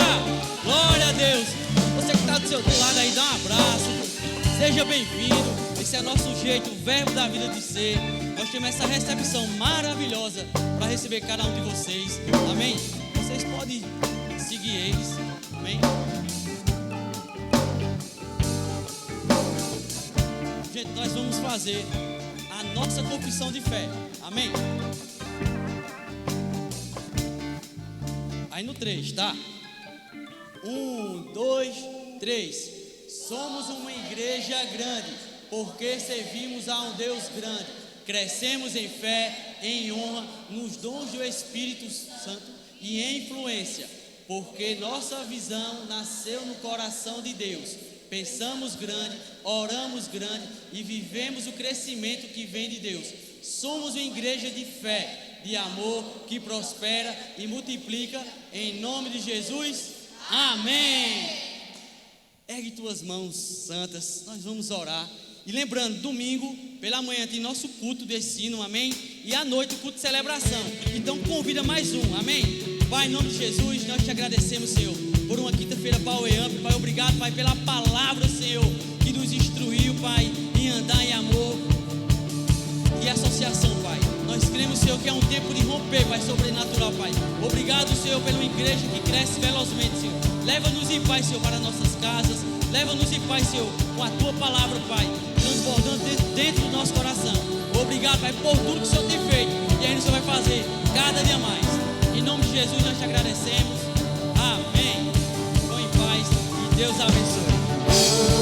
glória a Deus. Você que está do seu lado aí, dá um abraço, seja bem-vindo. Esse é nosso jeito, o verbo da vida de ser. nós temos essa recepção maravilhosa para receber cada um de vocês. Amém? Vocês podem seguir eles. Amém? Gente, nós vamos fazer a nossa confissão de fé. Amém? Aí no 3, tá? 1, 2, 3. Somos uma igreja grande, porque servimos a um Deus grande. Crescemos em fé, em honra, nos dons do Espírito Santo e em influência, porque nossa visão nasceu no coração de Deus. Pensamos grande, oramos grande e vivemos o crescimento que vem de Deus. Somos uma igreja de fé, de amor, que prospera e multiplica em nome de Jesus. Amém. Ergue tuas mãos santas, nós vamos orar. E lembrando, domingo, pela manhã tem nosso culto de ensino, amém? E à noite o culto de celebração. Então convida mais um, amém? Pai, em nome de Jesus, nós te agradecemos, Senhor, por uma quinta-feira Power Up. Pai, obrigado, Pai, pela palavra, Senhor, que nos instruiu, Pai, em andar em amor e associação, Pai. Nós cremos, Senhor, que é um tempo de romper, Pai, sobrenatural, Pai. Obrigado, Senhor, pela igreja que cresce velozmente, Senhor. Leva-nos em paz, Senhor, para nossas casas. Leva-nos em paz, Senhor, com a Tua palavra, Pai, transbordando dentro do nosso coração. Obrigado, Pai, por tudo que o Senhor tem feito e ainda o Senhor vai fazer cada dia mais. Em nome de Jesus nós te agradecemos. Amém. Vão em paz e Deus abençoe.